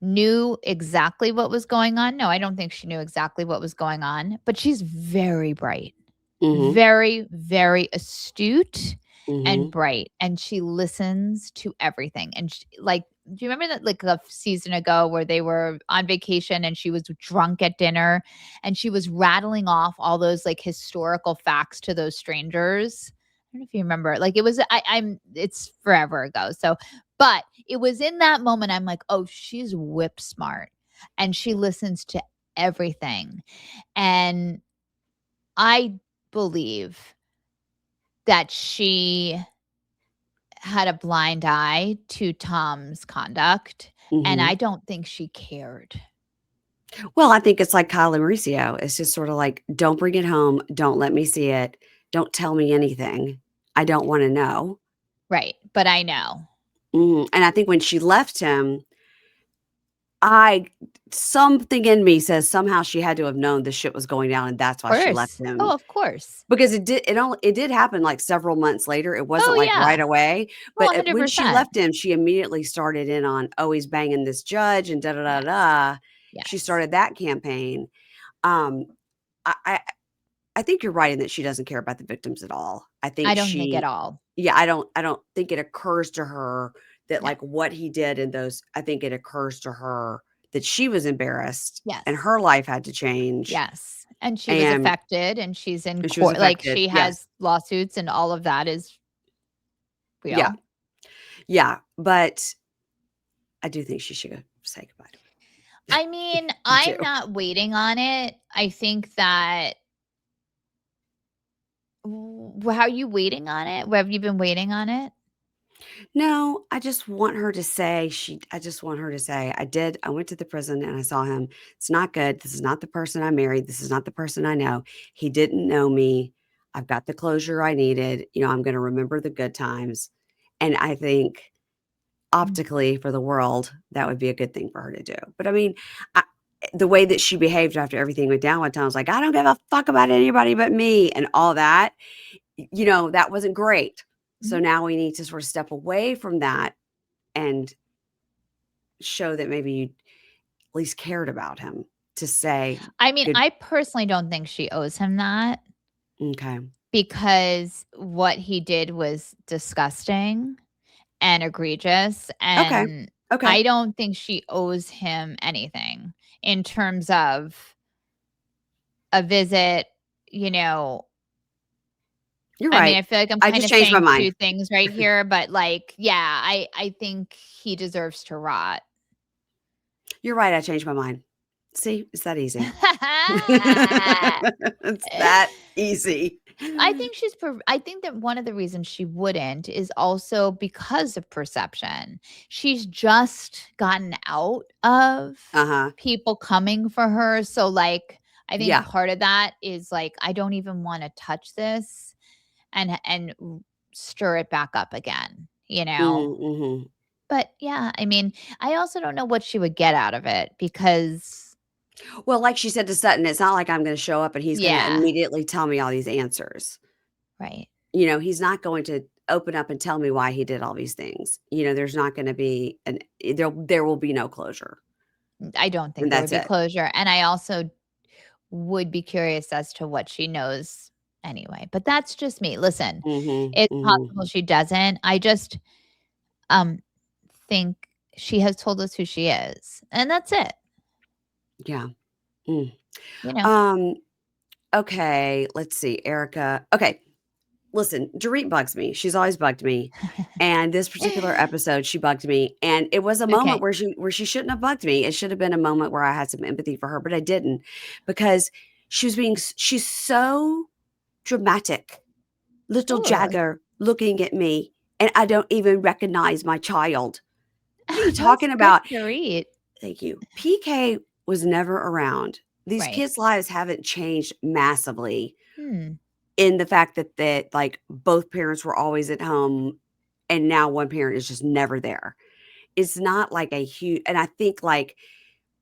knew exactly what was going on, no, I don't think she knew exactly what was going on, but she's very bright. Mhm. Very, very astute and Mhm. bright, and she listens to everything, and sh like, do you remember that, like, a season ago where they were on vacation and she was drunk at dinner, and she was rattling off all those, like, historical facts to those strangers? I don't know if you remember, like, it was it's forever ago, so but it was in that moment, I'm like, "Oh, she's whip smart, and she listens to everything," and I believe that she had a blind eye to Tom's conduct, and I Mhm. don't think she cared. Well, I think it's like Kyle and Mauricio. It's just sort of like, don't bring it home. Don't let me see it. Don't tell me anything. I don't want to know. Right, but I know. And I think when she left him, I something in me says somehow she had to have known this shit was going down, and that's Of why she left course. him. Oh, of course. Because it did happen like several months later. It wasn't Oh, like right yeah. away. Oh, But when she 100%. left him, she immediately started in on, oh, he's banging this judge and da da da Yes. da. She Yes. started that campaign. Um, I, I I think you're right in that she doesn't care about the victims at all. I I think don't think at all. yeah, I don't think it occurs to her that No. like what he did in those, I think it occurs to her that she was embarrassed and Yes. her life had to change Yes. And she was and, affected, and she's in she was court, like, affected. she Yes. has lawsuits, and all of that is Yeah. real. Yeah. But I do think she should go say goodbye to I mean, him. I do. I'm not waiting on it. I think that how are you waiting on it? Have you been waiting on it? No, I just want her to say, I went to the prison and I saw him. It's not good. This is not the person I married. This is not the person I know. He didn't know me. I've got the closure I needed. I'm going to remember the good times. And I think optically for the world, that would be a good thing for her to do. But I mean, I, the way that she behaved after everything went down one time, I was like, I don't give a fuck about anybody but me and all that. That wasn't great. So Mhm. now we need to sort of step away from that and show that maybe you at least cared about him to say I mean, good. I personally don't think she owes him that Okay. because what he did was disgusting and egregious, Okay. and Okay. I don't think she owes him anything in terms of a visit, you know. You're I mean, right. I feel like I'm I kinda just changed my saying mind. 2 things right here, but, like, yeah, I think he deserves to rot. You're right. I changed my mind. See, it's that easy. It's that easy. I think that one of the reasons she wouldn't is also because of perception. She's just gotten out of Uh-huh. people coming for her, so, like, I think Yeah. part of that is, like, I don't even wanna touch this and stir it back up again, you know? Mhm. But, yeah, I mean, I also don't know what she would get out of it because Well, like she said to Sutton, it's not like I'm gonna show up and he's gonna yeah, immediately tell me all these answers. right. He's not going to open up and tell me why he did all these things. There's not gonna be there will be no closure, I don't think and there would that's be it. closure, and I also would be curious as to what she knows anyway, but that's just me. Listen, Mhm, it's mhm. possible she doesn't. I just, um, think she has told us who she is, and that's it, Yeah. Mm. you know? Um, okay, let's see, Erica. Okay, listen, Dorit bugs me. She's always bugged me, and this particular episode, she bugged me, and it was a moment Okay. where she shouldn't have bugged me. It should have been a moment where I had some empathy for her, but I didn't because she's so dramatic. Little Sure. Jagger looking at me, and I don't even recognize my child. What are you That's talking good about? to read. Thank you. PK was never around. These Right. kids' lives haven't changed massively Hmm. in the fact that, like, both parents were always at home, and now one parent is just never there. It's not like a huge and I think, like,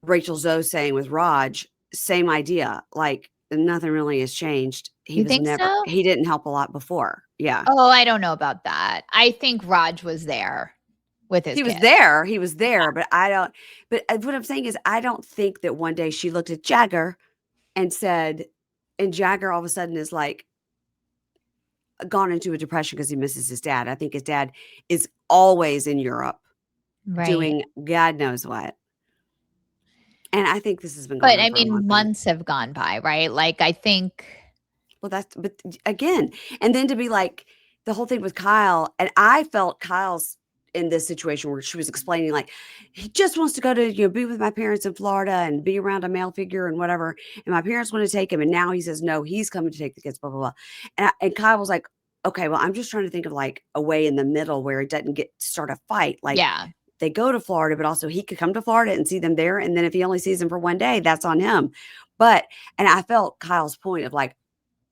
Rachel Zoe saying with Raj, same idea, like, nothing really has changed. You think so? He didn't help a lot before. Yeah. Oh, I don't know about that. I think Raj was there with his kid. He was there, but what I'm saying is I don't think that one day she looked at Jagger and said and Jagger all of a sudden is, like, gone into a depression because he misses his dad. I think his dad is always in Europe Right. doing God knows what, and I think this has been going But, on I for a long mean, time. months have gone by, right? Like, I think Well, again, and then to be like the whole thing with Kyle, and I felt Kyle's in this situation where she was explaining like he just wants to go to be with my parents in Florida and be around a male figure and whatever, and my parents want to take him, and now he says no, he's coming to take the kids, blah blah blah, and Kyle was like, okay, well, I'm just trying to think of like a way in the middle where it doesn't get start a fight, like. yeah. They go to Florida, but also he could come to Florida and see them there. And then if he only sees them for one day, that's on him. And I felt Kyle's point of like,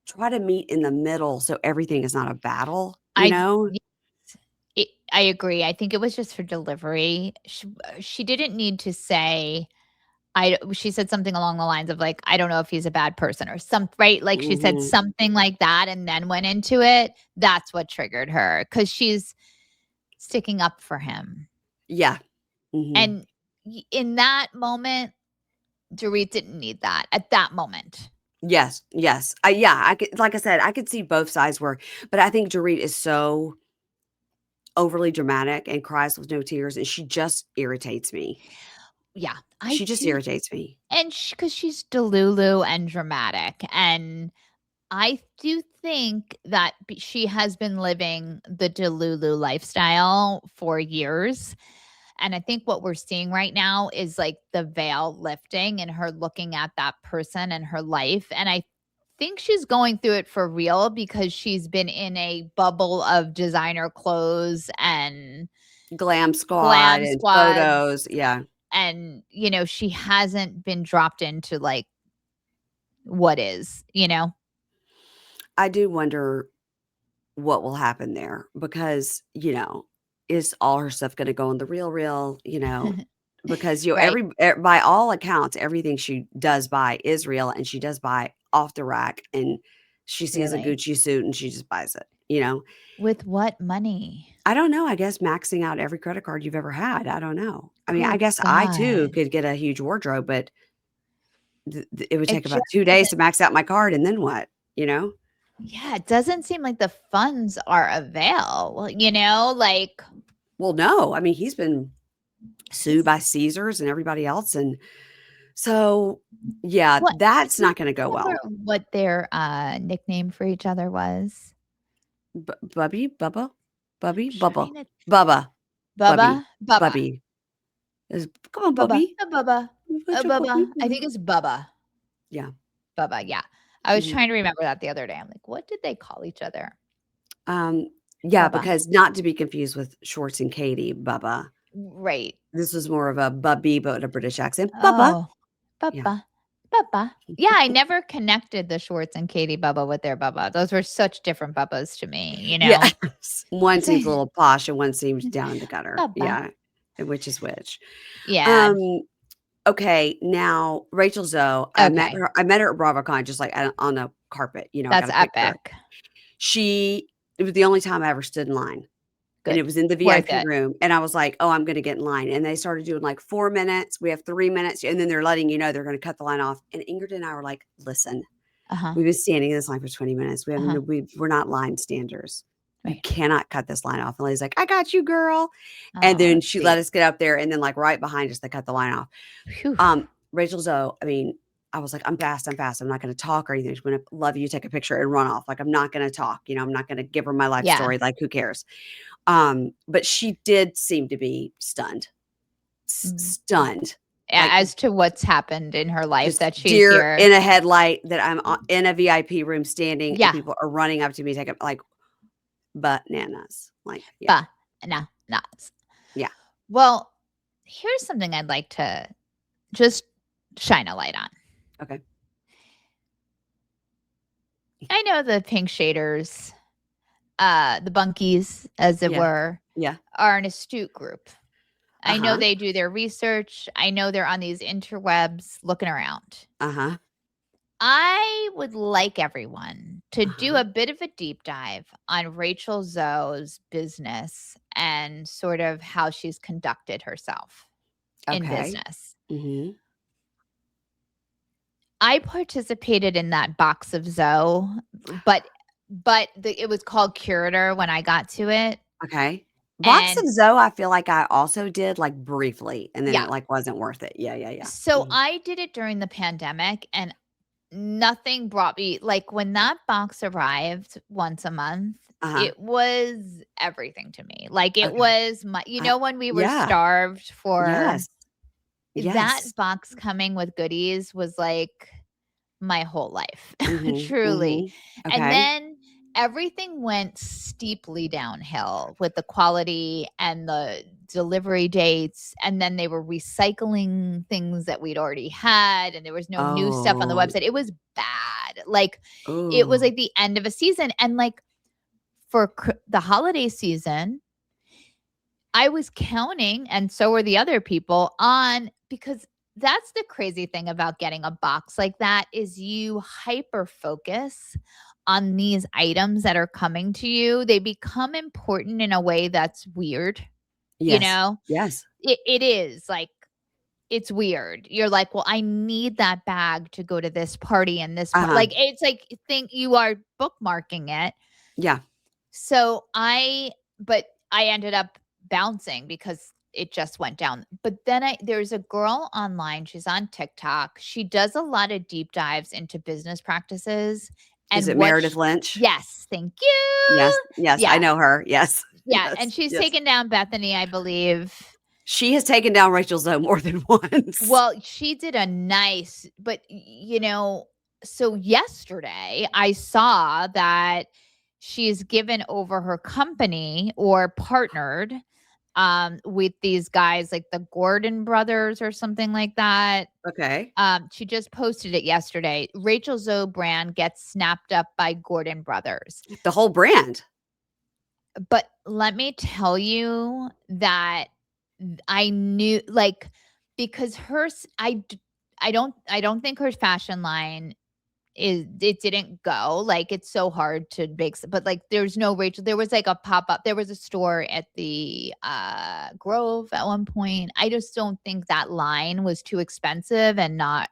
try to meet in the middle so everything is not a battle, you I know? yes, I agree. I think it was just her delivery. She didn't need to say she said something along the lines of, like, "I don't know if he's a bad person," or right? Like, she said Mhm. something like that and then went into it. That's what triggered her because she's sticking up for him. Yeah. Mhm. And in that moment, Dorit didn't need that at that moment. Yes, yes. Yeah, I could like I said, I could see both sides were but I think Dorit is so overly dramatic and cries with no tears, and she just irritates me. Yeah, I She just do. irritates me. And because she's Delulu and dramatic. And I do think that she has been living the Delulu lifestyle for years. And I think what we're seeing right now is like the veil lifting and her looking at that person and her life. And I think she's going through it for real because she's been in a bubble of designer clothes and Glam squad glam and squads. photos, yeah. And, she hasn't been dropped into like what is, you know? I do wonder what will happen there because, is all her stuff gonna go in the real, because, Right. by all accounts, everything she does buy is real, and she does buy off the rack, and she sees a Really. Gucci suit and she just buys it. With what money? I don't know, I guess maxing out every credit card you've ever had, I don't know. I mean, I Good guess I too God. could get a huge wardrobe, but it would It take just about 2 days doesn't to max out my card, and then what, you know? yeah, it doesn't seem like the funds are avail, like Well, no, I mean, he's been sued it's by Caesars and everybody else, and so, yeah, what that's do you not gonna go remember well. what their, nickname for each other was? Bubby? Bubba? Bubby? Bubba. Trying to Bubba. Bubby. Bubba? Bubba. Bubby. Come on, Bubba. Bubby. Bubba. What's your Bubby? Bubba. I think it's Bubba. Yeah. Bubba, yeah. I was Mhm. trying to remember that the other day. I'm like, "What did they call each other?" Um, yeah, Bubba. because not to be confused with Schwartz and Katie, Bubba. Right. This was more of a Bubby, but a British accent. Bubba. Oh, Yeah. Bubba. Bubba. Yeah, I never connected the Schwartz and Katie Bubba with their Bubba. Those were such different Bubbas to me, you know? Yes. One It's seems a like, little posh and one seems down in the gutter. Bubba. Yeah. And which is which. Yeah. Um, okay, now Rachel Zoe, Okay. I met her at BravoCon just, like, on a carpet, I got That's a picture. epic. It was the only time I ever stood in line, and it Good. was in the Worth VIP it. room, and I was like, "Oh, I'm gonna get in line," and they started doing, like, 4 minutes, we have 3 minutes, and then they're letting you know they're gonna cut the line off, and Ingrid and I were like, "Listen, Uh-huh. we've been standing in this line for 20 minutes, Uh-huh. we're not line standers. You Right. cannot cut this line off," and Lady's like, "I got you, girl," and Oh, then that's she let sweet. us get up there, and then, like, right behind us, they cut the line off. Phew. Rachel Zoe, I mean, I was like, I'm fast. I'm not gonna talk or anything. I'm just gonna love you, take a picture, and run off. Like, I'm not gonna talk, I'm not gonna give her my life Yeah. story, like, who cares? But she did seem to be stunned. Mm. Stunned. Yeah, Like, as to what's happened in her life just that she's deer here. in a headlight that I'm in a VIP room standing and Yeah. people are running up to me, taking like, bananas. Like, yeah, Nuts. yeah. Well, here's something I'd like to just shine a light on. Okay. I know the pink shaders, the bunkies, as it Yeah. were, Yeah. are an astute group. I know Uh-huh. they do their research. I know they're on these interwebs looking around. Uh-huh. I would like everyone to do Uh-huh. a bit of a deep dive on Rachel Zoe's business and sort of how she's conducted herself in Okay. business. Mhm. I participated in that box of Zoe, but it was called Curator when I got to it, Okay. Box and of Zoe, I feel like I also did, like, briefly, and then yeah. it, like, wasn't worth it. Yeah, yeah, yeah. So Mhm. I did it during the pandemic, and nothing brought me like, when that box arrived once a month, Uh-huh. it was everything to me. Like, it Okay. was when we were Yeah. starved for Yes. that Yes. box coming with goodies was like my whole life, Mhm. truly. Mhm. And Okay. then everything went steeply downhill with the quality and the delivery dates. And then they were recycling things that we'd already had, and there was no new stuff on the Oh. website. It was bad. Like, it was Ooh. like the end of a season. And like, for the holiday season, I was counting, and so were the other people, on because that's the crazy thing about getting a box like that is you hyper focus on these items that are coming to you. They become important in a way that's weird, you Yes. know? Yes. It is like it's weird. You're like, "Well, I need that bag to go to this party and this Uh-huh. like, it's like, think you are bookmarking it. Yeah. So I ended up bouncing because it just went down. But then there's a girl online, she's on TikTok. She does a lot of deep dives into business practices Is and it Meredith Lynch? yes, thank you. Yes. Yes, I Yeah. know her. Yes. Yeah, Yes. and she's Yes. taken down Bethany, I believe. She has taken down Rachel Zoe more than once. Well, she did a nice, but so yesterday I saw that she's given over her company or partnered with these guys, like the Gordon brothers or something like that. Okay. She just posted it yesterday. Rachel Zoe brand gets snapped up by Gordon brothers. The whole brand. But let me tell you that I knew, like, because I don't think her fashion line it didn't go. Like, it's so hard to make, but like there's no Rachel. There was like a pop-up. There was a store at the Grove at one point. I just don't think that line was too expensive and not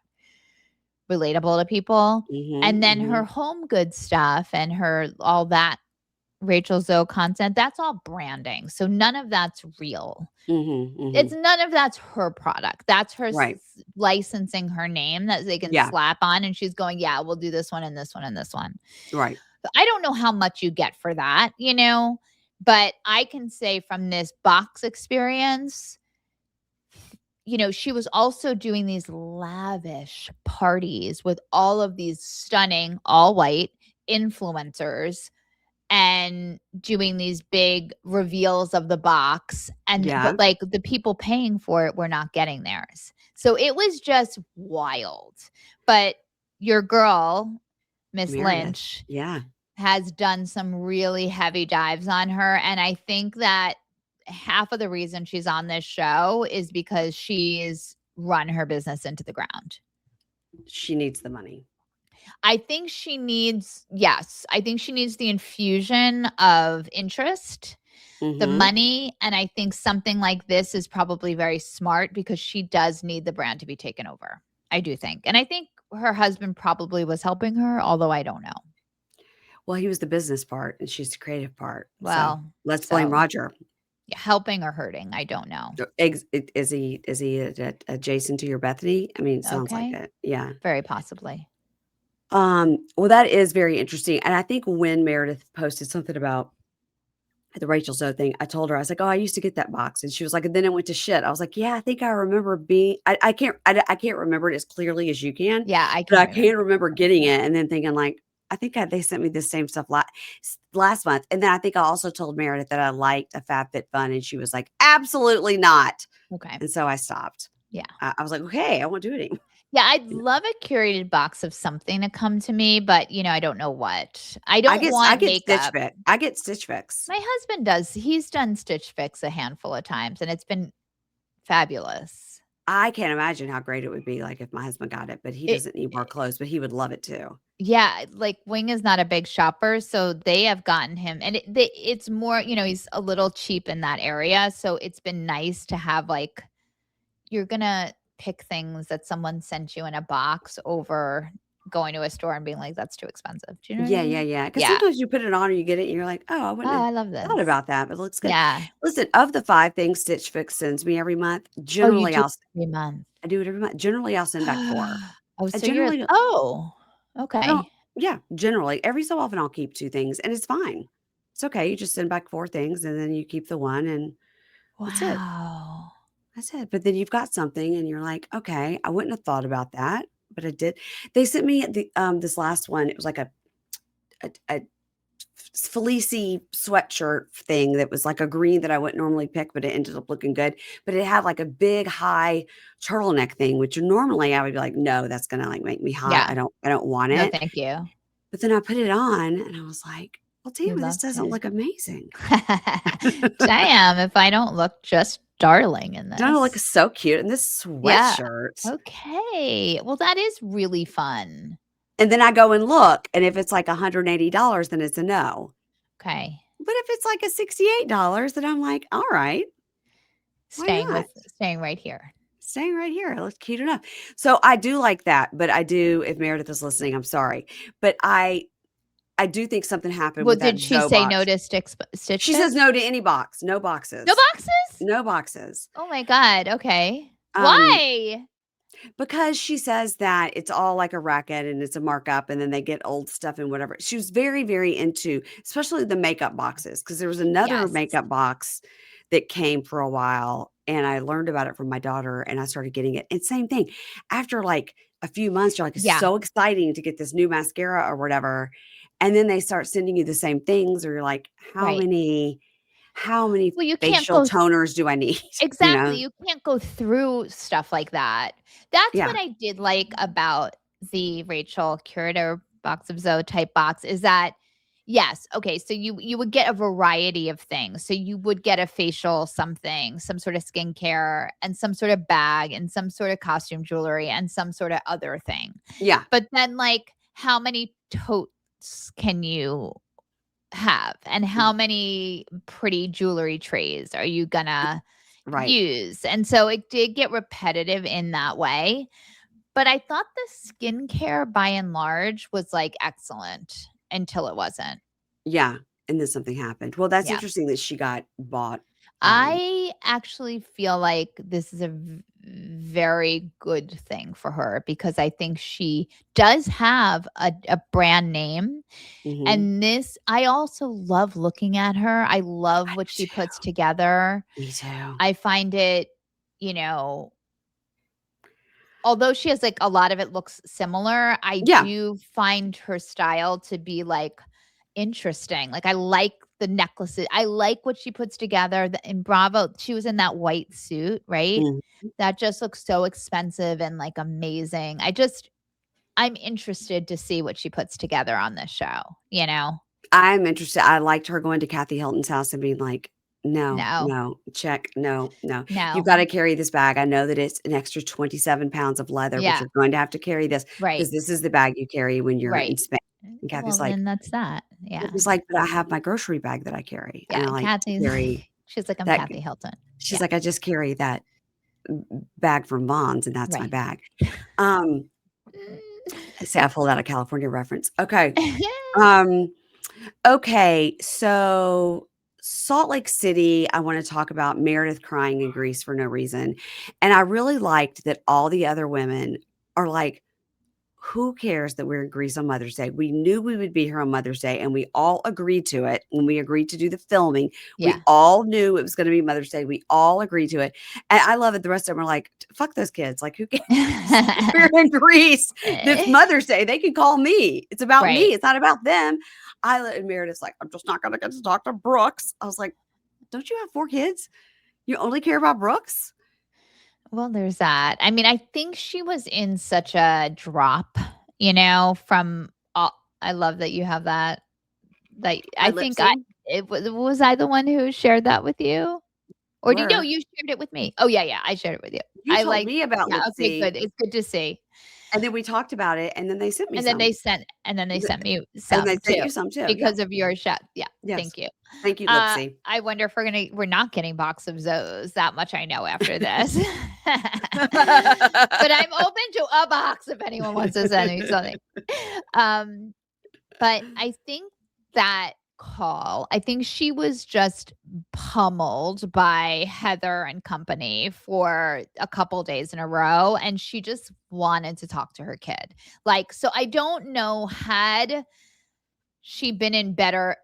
relatable to people. And then her home goods stuff and her all that Rachel Zoe content, that's all branding. So none of that's real. It's none of that's her product. That's her Right. licensing her name that they can Yeah. slap on, and she's going, yeah, we'll do this one and this one and this one. Right. I don't know how much you get for that, but I can say from this box experience, she was also doing these lavish parties with all of these stunning all white influencers and doing these big reveals of the box. But like the people paying for it were not getting theirs. So it was just wild. But your girl, Miss Meredith. Lynch, has done some really heavy dives on her. And I think that half of the reason she's on this show is because she's run her business into the ground. She needs the money. I think she needs the infusion of interest, the money. And I think something like this is probably very smart because she does need the brand to be taken over. I do think. And I think her husband probably was helping her, although I don't know. Well, he was the business part and she's the creative part. Well, so let's blame Roger. Helping or hurting, I don't know. Is he adjacent to your Bethany? I mean, it sounds like it. Yeah. Very possibly. Well, that is very interesting. And I think when Meredith posted something about the Rachel Zoe thing, I told her, I was like, oh, I used to get that box. And she was like, and then it went to shit. I was like, yeah, I think I remember I can't remember it as clearly as you can. Yeah, I can. But I can remember getting it and then thinking like, I think they sent me the same stuff last month. And then I think I also told Meredith that I liked a FabFitFun and she was like, absolutely not. Okay. And so I stopped. Yeah. I was like, okay, I won't do it anymore. Yeah, I'd love a curated box of something to come to me, but I don't know what. I get makeup. Stitch Fix. I get Stitch Fix. My husband does. He's done Stitch Fix a handful of times, and it's been fabulous. I can't imagine how great it would be, like, if my husband got it, but he doesn't need more clothes, but he would love it too. Yeah, like, Wing is not a big shopper, so they have gotten him and it's more, he's a little cheap in that area, so it's been nice to have, like, you're gonna pick things that someone sent you in a box over going to a store and being like, that's too expensive. Do you know what I mean? Yeah. Because sometimes you put it on or you get it and you're like, oh, I wouldn't have I love this. thought about that, but it looks good. Yeah. Listen, of the 5 things Stitch Fix sends me every month, generally every month. I do it every month. Generally, I'll send back 4. Oh, so okay. No, yeah, generally. Every so often I'll keep 2 things and it's fine. It's okay. You just send back 4 things and then you keep the one and that's it. Wow. That's it. But then you've got something and you're like, okay, I wouldn't have thought about that, but I did. They sent me this last one. It was like a fleecy sweatshirt thing that was like a green that I wouldn't normally pick, but it ended up looking good. But it had like a big high turtleneck thing, which normally I would be like, no, that's gonna like make me hot. Yeah. I don't want No, it. thank you. But then I put it on and I was like, well, damn, this doesn't look amazing. Damn, if I don't look just darling in this. Don't it look so cute in this sweatshirt? Yeah. Okay. Well, that is really fun. And then I go and look, and if it's like $180, then it's a no. Okay. But if it's like a $68, then I'm like, all right. Staying right here. Staying right here. It looks cute enough. So I do like that, but I do, if Meredith is listening, I'm sorry. But I do think something happened with that did she say no to Stitch She says no to any box. No boxes. No boxes? No boxes. Oh my God. Okay. Why? Because she says that it's all like a racket and it's a markup and then they get old stuff and whatever. She was very, very into, especially the makeup boxes, because there was another makeup box that came for a while and I learned about it from my daughter and I started getting it. And same thing. After like a few months, you're like, it's so exciting to get this new mascara or whatever. And then they start sending you the same things or you're like, how how many Well, you can't facial go toners do I need? You exactly, know? you can't go through stuff like that. That's Yeah. what I did like about the Rachel Curator Box of Zoe type box is that yes, okay, so you would get a variety of things. So you would get a facial something, some sort of skincare, and some sort of bag, and some sort of costume jewelry, and some sort of other thing. Yeah. But then, like, how many totes can you have? And how many pretty jewelry trays are you gonna Right. use? And so it did get repetitive in that way. But I thought the skincare by and large was like excellent until it wasn't. Yeah, and then something happened. Well, that's Yeah. interesting that she got bought, um I actually feel like this is a very good thing for her because I think she does have a brand name. mhm. And this, I also love looking at her. I love I what do she too. puts together. Me too. I find it, you know, although she has like a lot of it looks similar, I Yeah. do find her style to be like interesting. Like I like the necklaces. I like what she puts together. In Bravo, she was in that white suit, right? Mhm. That just looks so expensive and like amazing. I'm interested to see what she puts together on this show, you know? I'm interested. I liked her going to Kathy Hilton's house and being like, "No, No, no, check, no, no. You've no. gotta carry this bag. I know that it's an extra 27 pounds of leather, but Yeah, you're going to have to carry this right, because this is the bag you carry when you're in right. Spain." And Well, Kathy's like then that's that. Yeah. Kathy's like, "But I have my grocery bag that I carry, and Yeah, I like to Kathy's carry she's like, "I'm that." Kathy Hilton." She's Yeah, like, "I just carry that bag from Vons, and that's my right. bag." Um, see, I pulled out a California reference. Um, okay, so Salt Lake City, I wanna talk about Meredith crying in Greece for no reason, and I really liked that all the other women are like, who cares that we're in Greece on Mother's Day? We knew we would be here on Mother's Day, and we all agreed to it when we agreed to do the filming. Yeah. We all knew it was gonna be Mother's Day. We all agreed to it, and I love it. The rest of them are like, "Fuck those kids. Like, who cares? We're in Greece. It's Mother's Day. They can call me. It's about Right. me. It's not about them." And Meredith's like, "I'm just not gonna get to talk to Brooks." I was like, "Don't you have 4 kids? You only care about Brooks?" Well, there's that. I mean, I think she was in such a drop, you know, from all I love that you have that My I lip think I sync? it was I the one who shared that with you? Or did no, Were. you shared it with me. Oh, yeah, yeah, I shared it with you. You I told like me about yeah, okay, Lipsy. good. It's good to see. And then we talked about it, and then they sent me And then some. they The sent me and they some sent too you some too, yeah. because of your shout. Yeah, Yes. thank you. Thank you, Lipsy. I wonder if we're not getting box of Zoes. That much I know after this. But I'm open to a box if anyone wants to send me something. Um, but I think that I think she was just pummeled by Heather and company for a couple days in a row, and she just wanted to talk to her kid. Like, so I don't know, had she been in better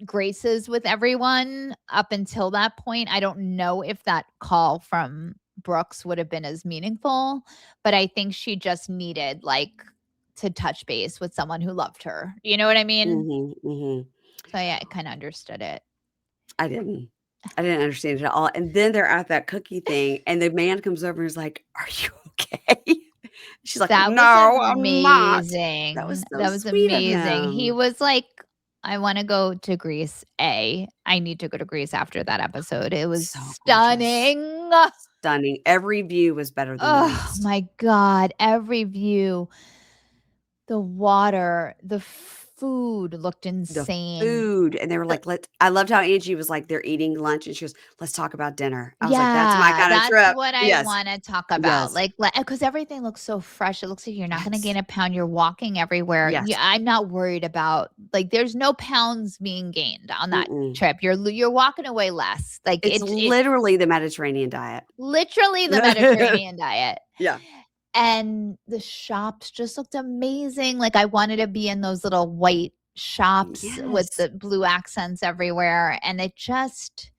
graces with everyone up until that point, I don't know if that call from Brooks would have been as meaningful, but I think she just needed, like, to touch base with someone who loved her. You know what I mean? Mhm, mhm. So, yeah, I kinda understood it. I didn't. I didn't understand it at all, and then they're at that cookie thing, and the man comes over and is like, "Are you okay?" She's like, That was "No, I'm not." That amazing. was so That was sweet of amazing. He him. was like, "I wanna go to Greece, A. I need to go to Greece after that episode. It was So gorgeous. stunning." Stunning. Every view was better than the Oh next. my god, every view, the water, the food looked The insane. food, and they were The like, "Let" I loved how Angie was like, "They're eating lunch," and she goes, "Let's talk about dinner." I was like, "That's my Yeah, kinda that's trip." what I Yes. wanna talk about, Yes. like, because everything looks so fresh, it looks like you're not gonna Yes. gain a pound, you're walking everywhere. Yes. Yeah, I'm not worried about like, there's no pounds being gained on that Mm-mm. trip. You're walking away less, like, It's it literally the Mediterranean diet. literally the Mediterranean diet. Yeah. And the shops just looked amazing, like, I wanted to be in those little white shops with Yes. the blue accents everywhere, and it just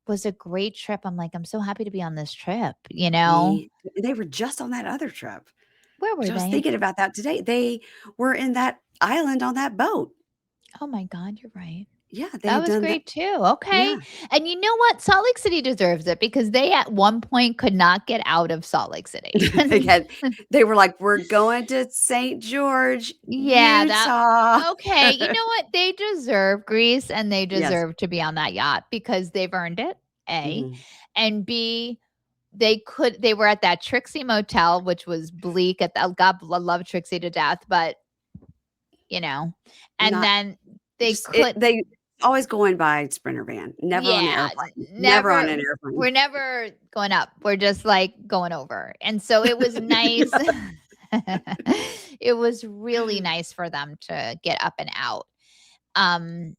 was a great trip. I'm like, "I'm so happy to be on this trip," you know? They were just on that other trip. Where were I was they? thinking about that today. They were in that island on that boat. Oh my god, you're right. Yeah, they That had was done that. great too. Yeah. Okay. And you know what? Salt Lake City deserves it because they at one point could not get out of Salt Lake City. They had they were like, "We're going to St. George, Yeah, that Utah." okay, you know what? They deserve Greece and they Yes. deserve to be on that yacht because they've earned it, A, Mhm. and B, they were at that Trixie Motel, which was bleak at the God love Trixie to death, but, you know, and Not then they just it could they always going by Sprinter van, never on an yeah, airplane, never on never an airplane. we're never going up. We're just, like, going over, and so it was nice. Yeah. It was really nice for them to get up and out. Um,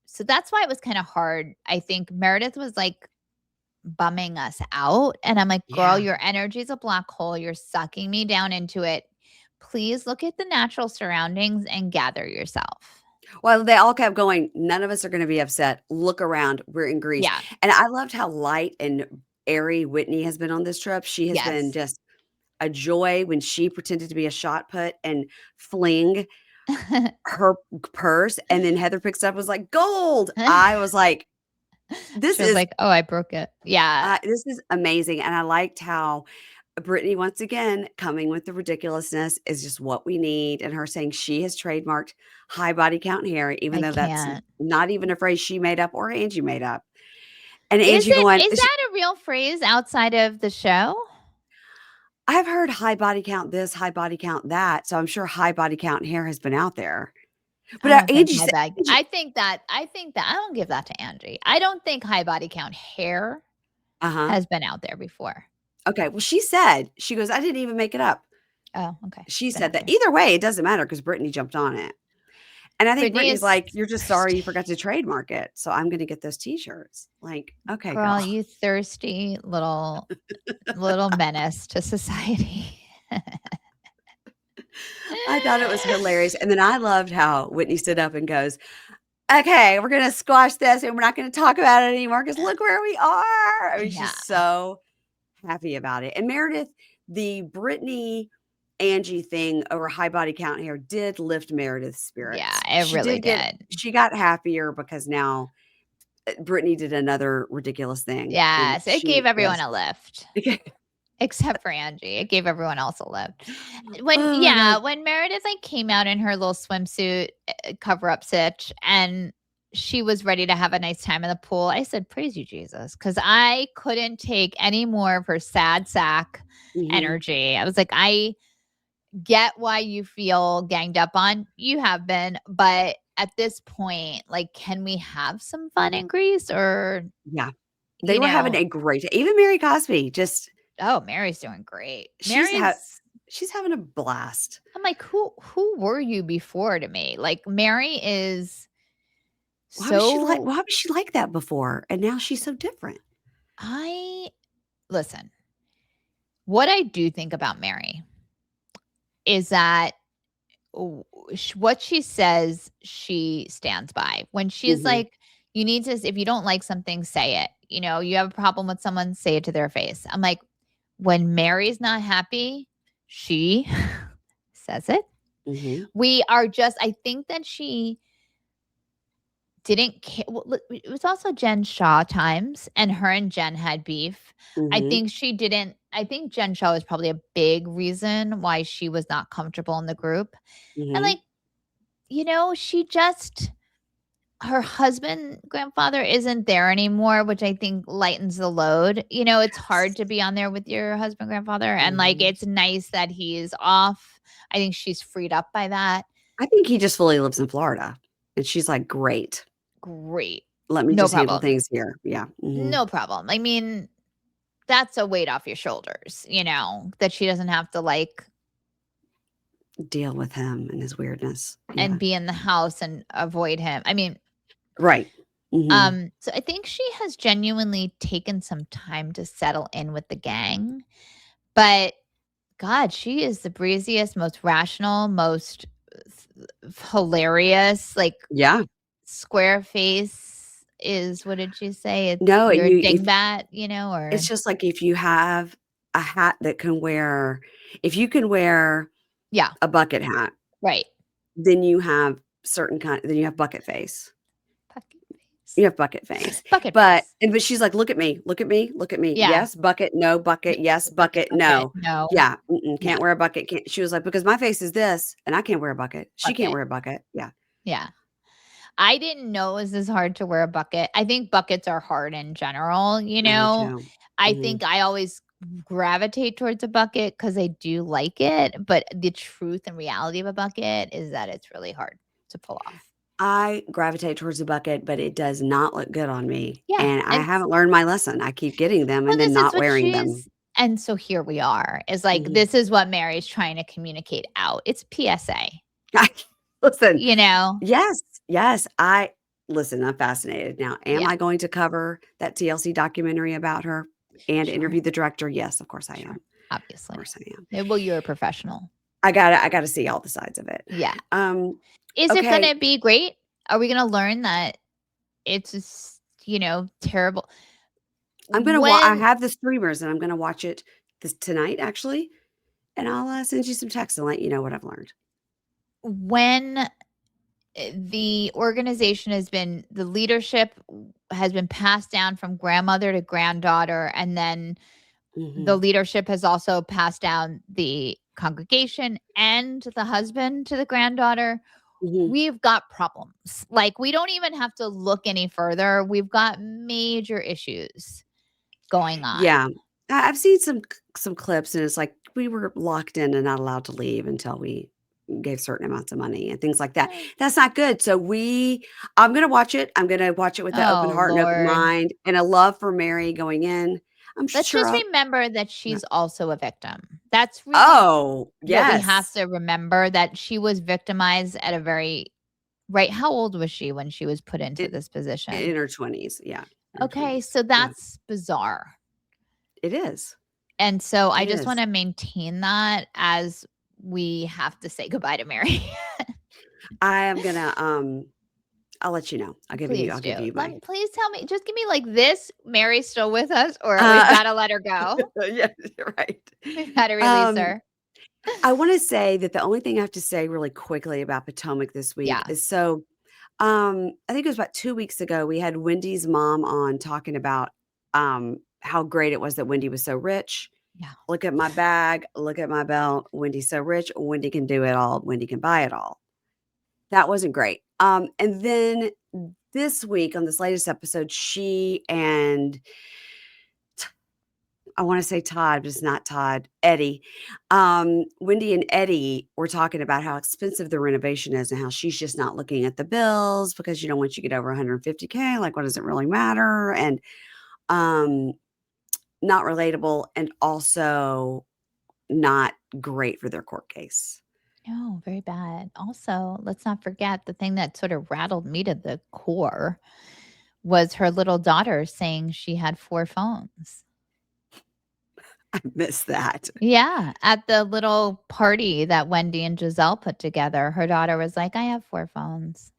so that's why it was kinda hard. I think Meredith was, like, bumming us out, and I'm like, "Girl, Yeah. your energy is a black hole. You're sucking me down into it. Please look at the natural surroundings and gather yourself." Well, they all kept going, "None of us are gonna be upset. Look around. We're in Greece." Yeah. And I loved how light and airy Whitney has been on this trip. She has been Yes. just a joy when she pretended to be a shot put and fling her purse, and then Heather picks it up and was like, "Gold." I was like, "This She was is like, "Oh, I broke it." Yeah. this is amazing," and I liked how Brittany, once again, coming with the ridiculousness is just what we need, and her saying she has trademarked high body count hair, even I though that's can't. not even a phrase she made up or Angie made up. And Is Angie it going, is that a real phrase outside of the show? "I've heard high body count this, high body count that," so I'm sure high body count hair has been out there. But, I don't think Angie high said bag Angie I think that I don't give that to Angie. I don't think high body count hair Uh-huh. has been out there before. Okay, well, she said, she goes, "I didn't even make it up." Oh, okay. She Then said that. okay. Either way, it doesn't matter because Brittany jumped on it. And I think Brittany Brittany's is like, "You're just sorry you thirsty. forgot to trademark it, so I'm gonna get those T-shirts." Like, "Okay, girl." Girl, you thirsty little menace to society. I thought it was hilarious, and then I loved how Whitney stood up and goes, "Okay, we're gonna squash this, and we're not gonna talk about it anymore because look where we are." I mean, Yeah. she's so happy about it. And Meredith, the Brittany, Angie thing over high body count hair did lift Meredith's Yeah, spirits. it really did. She got happier because now, Brittany did another ridiculous thing, and Yes, it she gave everyone just a lift. okay. Except for Angie, it gave everyone else a lift. Oh my god. When Meredith, like, came out in her little swimsuit, cover-up sitch, and she was ready to have a nice time in the pool, I said, "Praise you, Jesus," because I couldn't take any more of her sad sack Mhm. energy. I was like, "I get why you feel ganged up on. You have been, but at this point, like, can we have some fun in Greece?" Or, Yeah. They you were having know a great even Mary Cosby, just oh, Mary's doing great. she's ha Mary's she's having a blast. I'm like, "Who were you before to me?" Like, Mary is so Why was she like that before? And now she's so different. I listen, what I do think about Mary is that w what she says, she stands by. When she's Mhm. like, "You need to if you don't like something, say it." You know, "You have a problem with someone, say it to their face." I'm like, when Mary's not happy, she says it. Mhm. We are just I think that she didn't ca well, look, it was also Jen Shaw times, and her and Jen had beef. Mhm. I think Jen Shaw was probably a big reason why she was not comfortable in the group, and, like, Mhm. she just her husband grandfather isn't there anymore, which I think lightens the load. It's hard Yes. to be on there with your husband grandfather, and, like, Mhm. it's nice that he's off. I think she's freed up by that. I think he just fully lives in Florida. And she's like, "Great. Great. Let me No just handle problem. things here." Yeah. Mhm. No problem. I mean, that's a weight off your shoulders, that she doesn't have to, like, Deal with him and his weirdness. and Yeah. be in the house and avoid him. I mean, Right. Mhm. so I think she has genuinely taken some time to settle in with the gang, but God, she is the breeziest, most rational, most hilarious, like, Yeah. square face is what did she say? No, You're a you if dingbat, it's or just like if you have a hat that can wear if you can wear yeah, a bucket hat, right. then you have certain kind then you have bucket face. You have bucket face. Bucket But face. she's like, "Look at me, look at me, look at me. Yeah. Yes, bucket, no bucket, yes, Bucket, bucket, bucket. no." No. Yeah, Yeah. can't wear a bucket. Can't. She was like, "Because my face is this, and I can't wear a bucket. She can't Bucket. wear a bucket." Yeah. Yeah. I didn't know it was this hard to wear a bucket. I think buckets are hard in general, you I do know? too. I Mhm. think I always gravitate towards a bucket because I do like it, but the truth and reality of a bucket is that it's really hard to pull off. I gravitate towards the bucket, but it does not look good on me, Yeah, and I it's haven't learned my lesson. I keep getting them well, and then this is not what wearing she's them. and so here we are. Is like, Mhm. this is what Mary's trying to communicate out. It's PSA, Listen, you know? yes, yes, listen, I'm fascinated. Now, am Yeah, I going to cover that TLC documentary about her and sure, interview the director? Yes, of course I am. sure, Of obviously. course I am. Well, you're a professional. I gotta see all the sides of it. Yeah. Um, Is it okay, gonna be great? Are we gonna learn that it's just, terrible? I When have the streamers, and I'm gonna watch it this tonight, actually, and I'll, send you some text and let you know what I've learned. when the organization the leadership has been passed down from grandmother to granddaughter, and then the Mhm, leadership has also passed down the congregation and the husband to the granddaughter, mhm. we've got problems. Like, we don't even have to look any further. We've got major issues going on. Yeah. I've seen some clips, and it's like we were locked in and not allowed to leave until we gave certain amounts of money and things like that. Eh, That's not good. I'm gonna watch it. I'm gonna watch it with an open Oh, heart and open Lord. mind and a love for Mary going in. I'm Let's sure just I'll remember that yeah. she's also a victim. That's really Oh, what we have yes. to remember, that she was victimized at a very right. How old was she when she was put into I this position? In her 20s. Yeah. In her Okay, 20s. so Yeah. that's bizarre. It is. And so I It just is. wanna maintain that as we have to say goodbye to Mary. I am gonna, I'll let you know. Please I'll do. give you my Please tell me, just give me like this, Mary's still with us, or we've uh, gotta let her go. yeah, you're right. We've gotta release Um her. I wanna say that the only thing I have to say really quickly about Potomac this week Yeah, is I think it was about 2 weeks ago, we had Wendy's mom on talking about, how great it was that Wendy was so rich. yeah. "Look at my bag, look at my belt. Wendy's so rich. Wendy can do it all. Wendy can buy it all." That wasn't great. And then this week on this latest episode, she and I wanna say Todd, but it's not Todd, Eddie. Wendy and Eddie were talking about how expensive the renovation is and how she's just not looking at the bills because, once you get over 150K, like, what does it really matter? And, um, not relatable and also not great for their court case. No, very bad. Also, let's not forget the thing that sort of rattled me to the core was her little daughter saying she had 4 phones. I miss that. Yeah, at the little party that Wendy and Giselle put together, her daughter was like, "I have 4 phones."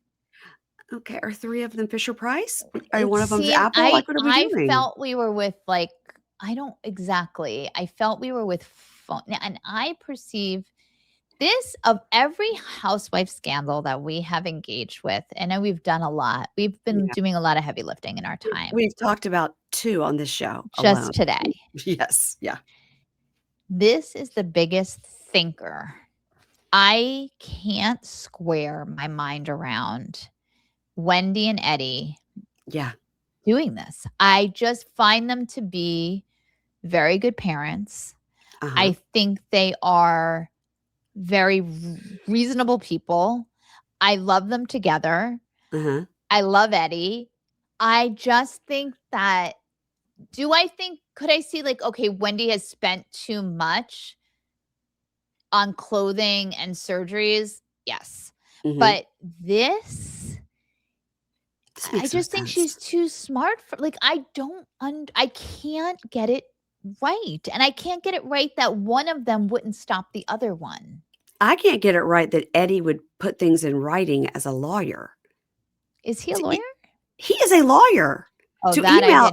Okay, are 3 of them Fisher Price? Are It one of them's seemed Apple? Like, what are we I doing? felt we were with, like, I don't exactly. I felt we were with phone, and I perceive this, of every housewife scandal that we have engaged with, and know we've done a lot. We've been Yeah. doing a lot of heavy lifting in our time. We've talked about 2 on this show alone. Just today. Yes, yeah. This is the biggest thinker. I can't square my mind around Wendy and Eddie Yeah. doing this. I just find them to be very good parents. Uh-huh. I think they are very reasonable people. I love them together. Uh-huh. I love Eddie. I just think that could I see, like, okay, Wendy has spent too much on clothing and surgeries? Yes. Mhm. But this, This I makes no just think sense. she's too smart for, like, I can't get it right. And I can't get it right that one of them wouldn't stop the other one. I can't get it right that Eddie would put things in writing as a lawyer. Is he a To lawyer? e He is a lawyer. Oh, To that I email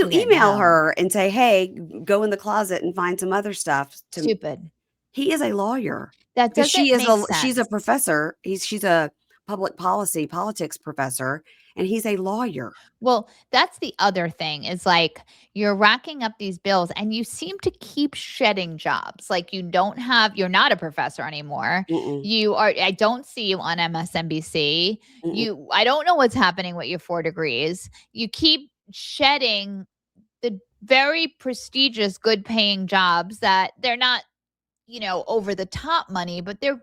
didn't know. her and say, "Hey, go in the closet and find some other stuff to." Stupid. He is a lawyer That because doesn't make she's a sense. professor. She's a public policy, politics professor, and he's a lawyer. Well, that's the other thing is like you're racking up these bills and you seem to keep shedding jobs. Like you're not a professor anymore. Mm-mm, I don't see you on MSNBC. mm-mm. I don't know what's happening with your 4 degrees. You keep shedding the very prestigious, good paying jobs that they're not, over the top money, but they're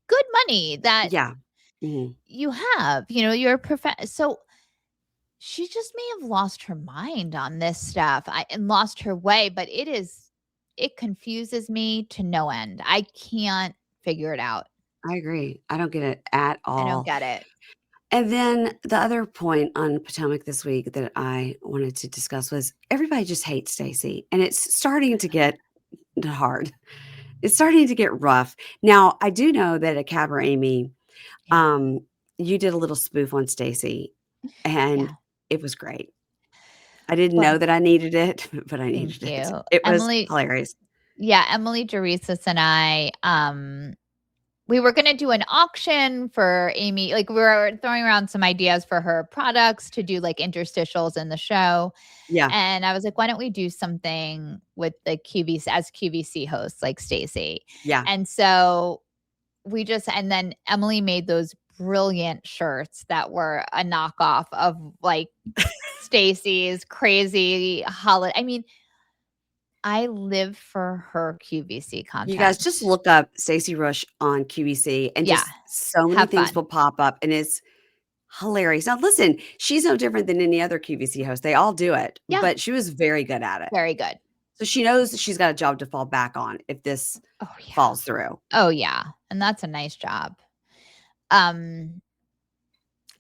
good money that Yeah. Mhm. you have, you're a so she just may have lost her mind on this stuff and lost her way, but it confuses me to no end. I can't figure it out. I agree. I don't get it at I don't all. get it. And then the other point on Potomac this week that I wanted to discuss was everybody just hates Stacey, and it's starting to get hard. It's starting to get rough. Now, I do know that at Cabaret Amy, Yeah. you did a little spoof on Stacey, and Yeah. it was great. I didn't know Well, that I needed it, but I thank needed it. you. It was hilarious. Emily Dorisas and I, we were going to do an auction for Amy. Like we were throwing around some ideas for her products to do like interstitials in the show. Yeah, And I was like, why don't we do something with the QVC as QVC hosts like Stacey? yeah. And so and then Emily made those brilliant shirts that were a knockoff of like Stacey's crazy holiday. I mean, I live for her QVC You guys just content. look up Stacey Rush on QVC, and Yeah, just so many have things fun. will pop up, and it's hilarious. Now, listen, she's no different than any other QVC host. They all do it, Yeah, but she was very good at it. very good. So she knows that she's got a job to fall back on if this Oh yeah. falls through. Oh yeah. And that's a nice job. Um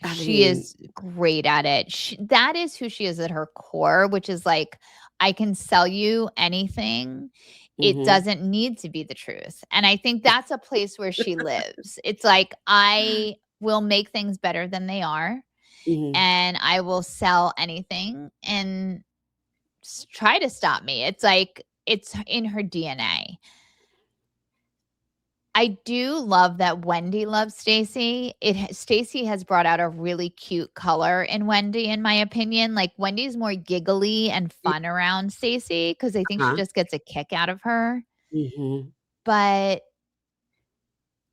I she mean, is great at it. That is who she is at her core, which is like I can sell you anything. It mhm, doesn't need to be the truth. And I think that's a place where she lives. It's like I will make things better than they are mhm. and I will sell anything and try to stop me. It's like it's in her DNA. I do love that Wendy loves Stacey. Stacey has brought out a really cute color in Wendy, in my opinion. Like Wendy's more giggly and Yeah, fun around Stacey because I think she uh-huh, just gets a kick out of her. mhm. But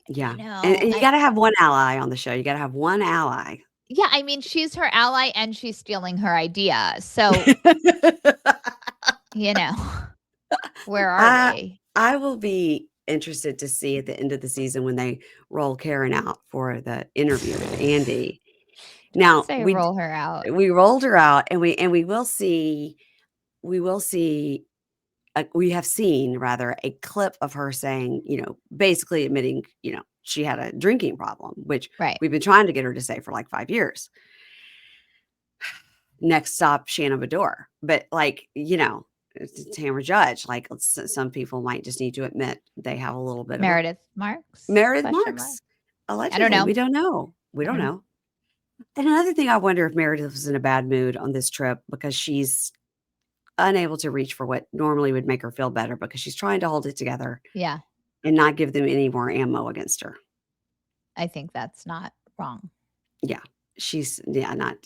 Yeah, I and you gotta have one ally on the show. You gotta have one ally. yeah, I mean she's her ally and she's stealing her idea. So, you know, where are I we? I will be interested to see at the end of the season when they roll Karen out for the interview with Andy. Don't Now, say roll her out. we rolled her out, and we we will see we have seen rather a clip of her saying, basically admitting, she had a drinking problem, which Right. we've been trying to get her to say for like 5 years. Next stop, Shannon Bedore. But like, it's Tamara Judge. Like some people might just need to admit they have a little bit of a Meredith Marks? Meredith Question mark. Marks. I don't Allegedly. know. We don't know. We I don't don't know. know. And another thing, I wonder if Meredith was in a bad mood on this trip because she's unable to reach for what normally would make her feel better because she's trying to hold it together Yeah. and not give them any more ammo against her. I think that's not wrong. Yeah. Not.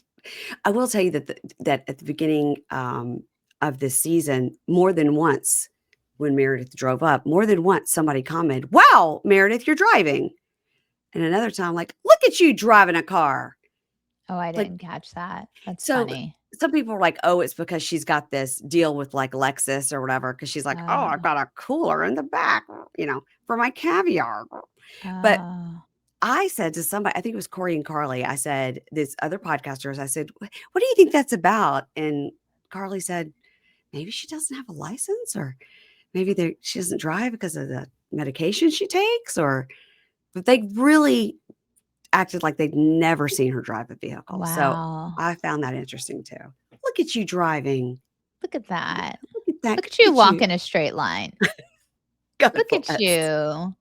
I will tell you that at the beginning of this season, more than once when Meredith drove up, more than once somebody commented, "Wow, Meredith, you're driving." And another time, like, "Look at you driving a car." Oh, I Like, didn't catch that. That's so funny. some people are like, "Oh, it's because she's got this deal with like Lexus or whatever." Cause she's like, "Oh, I've Oh, got a cooler in the back, for my caviar." But oh, I said to somebody, I think it was Corey and Carly, I said, this other podcasters, I said, What do you think that's about? And Carly said, maybe she doesn't have a license, or maybe she doesn't drive because of the medication she takes, but they really acted like they'd never seen her drive a vehicle. So wow. I found that interesting too. Look at you driving. Look at that. Look at that. Look at you Look at you. walking a straight line. God Look at bless. you.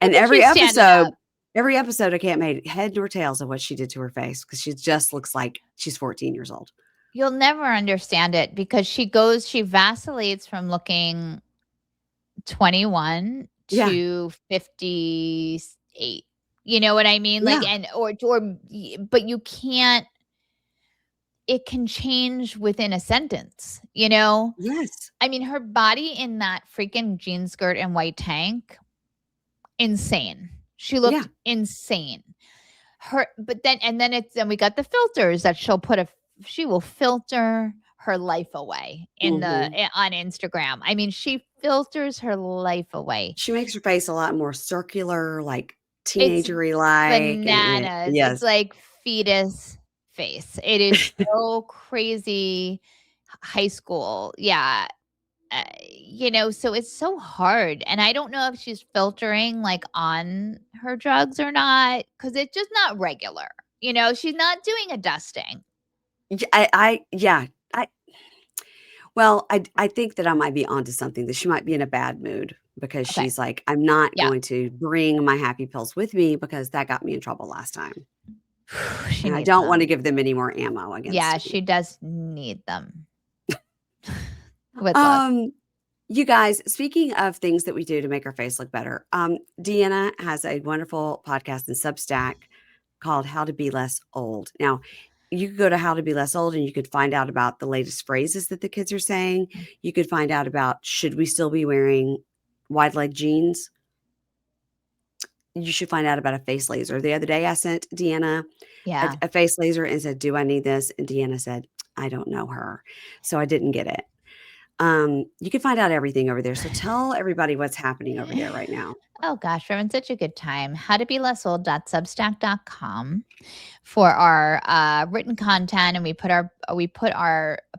And Look at you standing up. every episode, I can't make head nor tails of what she did to her face because she just looks like she's 14 years old. You'll never understand it because she vacillates from looking 21 Yeah. to 58. You know what I mean? Like, Yeah. and but you can't. It can change within a sentence. You know. Yes. I mean, her body in that freaking jean skirt and white tank, insane. She Yeah. looked insane. Then we got the filters that she will filter her life away Mhm. on Instagram. I mean, she filters her life away. She makes her face a lot more circular, like, It's teenagery like, and bananas. It's yes. like fetus face. It is so crazy. High school. Yeah. So it's so hard. And I don't know if she's filtering like on her drugs or not, because it's just not regular. She's not doing a dusting. Yeah, I well, I think that I might be onto something, that she might be in a bad mood because Okay. she's like, "I'm not Yeah. going to bring my happy pills with me because that got me in trouble last time, She and I needs don't wanna them. give them any more ammo Yeah, against me." she does need them. With love. Um, you guys, speaking of things that we do to make our face look better, Deanna has a wonderful podcast in Substack called How to Be Less Old. Now, you could go to How to Be Less Old and you could find out about the latest phrases that the kids are saying. You could find out about, should we still be wearing wide leg jeans? You should find out about a face laser. The other day I sent Deanna Yeah. a face laser and said, "Do I need this?" And Deanna said, "I don't know her." So I didn't get it. You can find out everything over there. So tell everybody what's happening over there right now. Oh gosh, we're having such a good time. Howtobelessold.substack.com for our written content, and we put our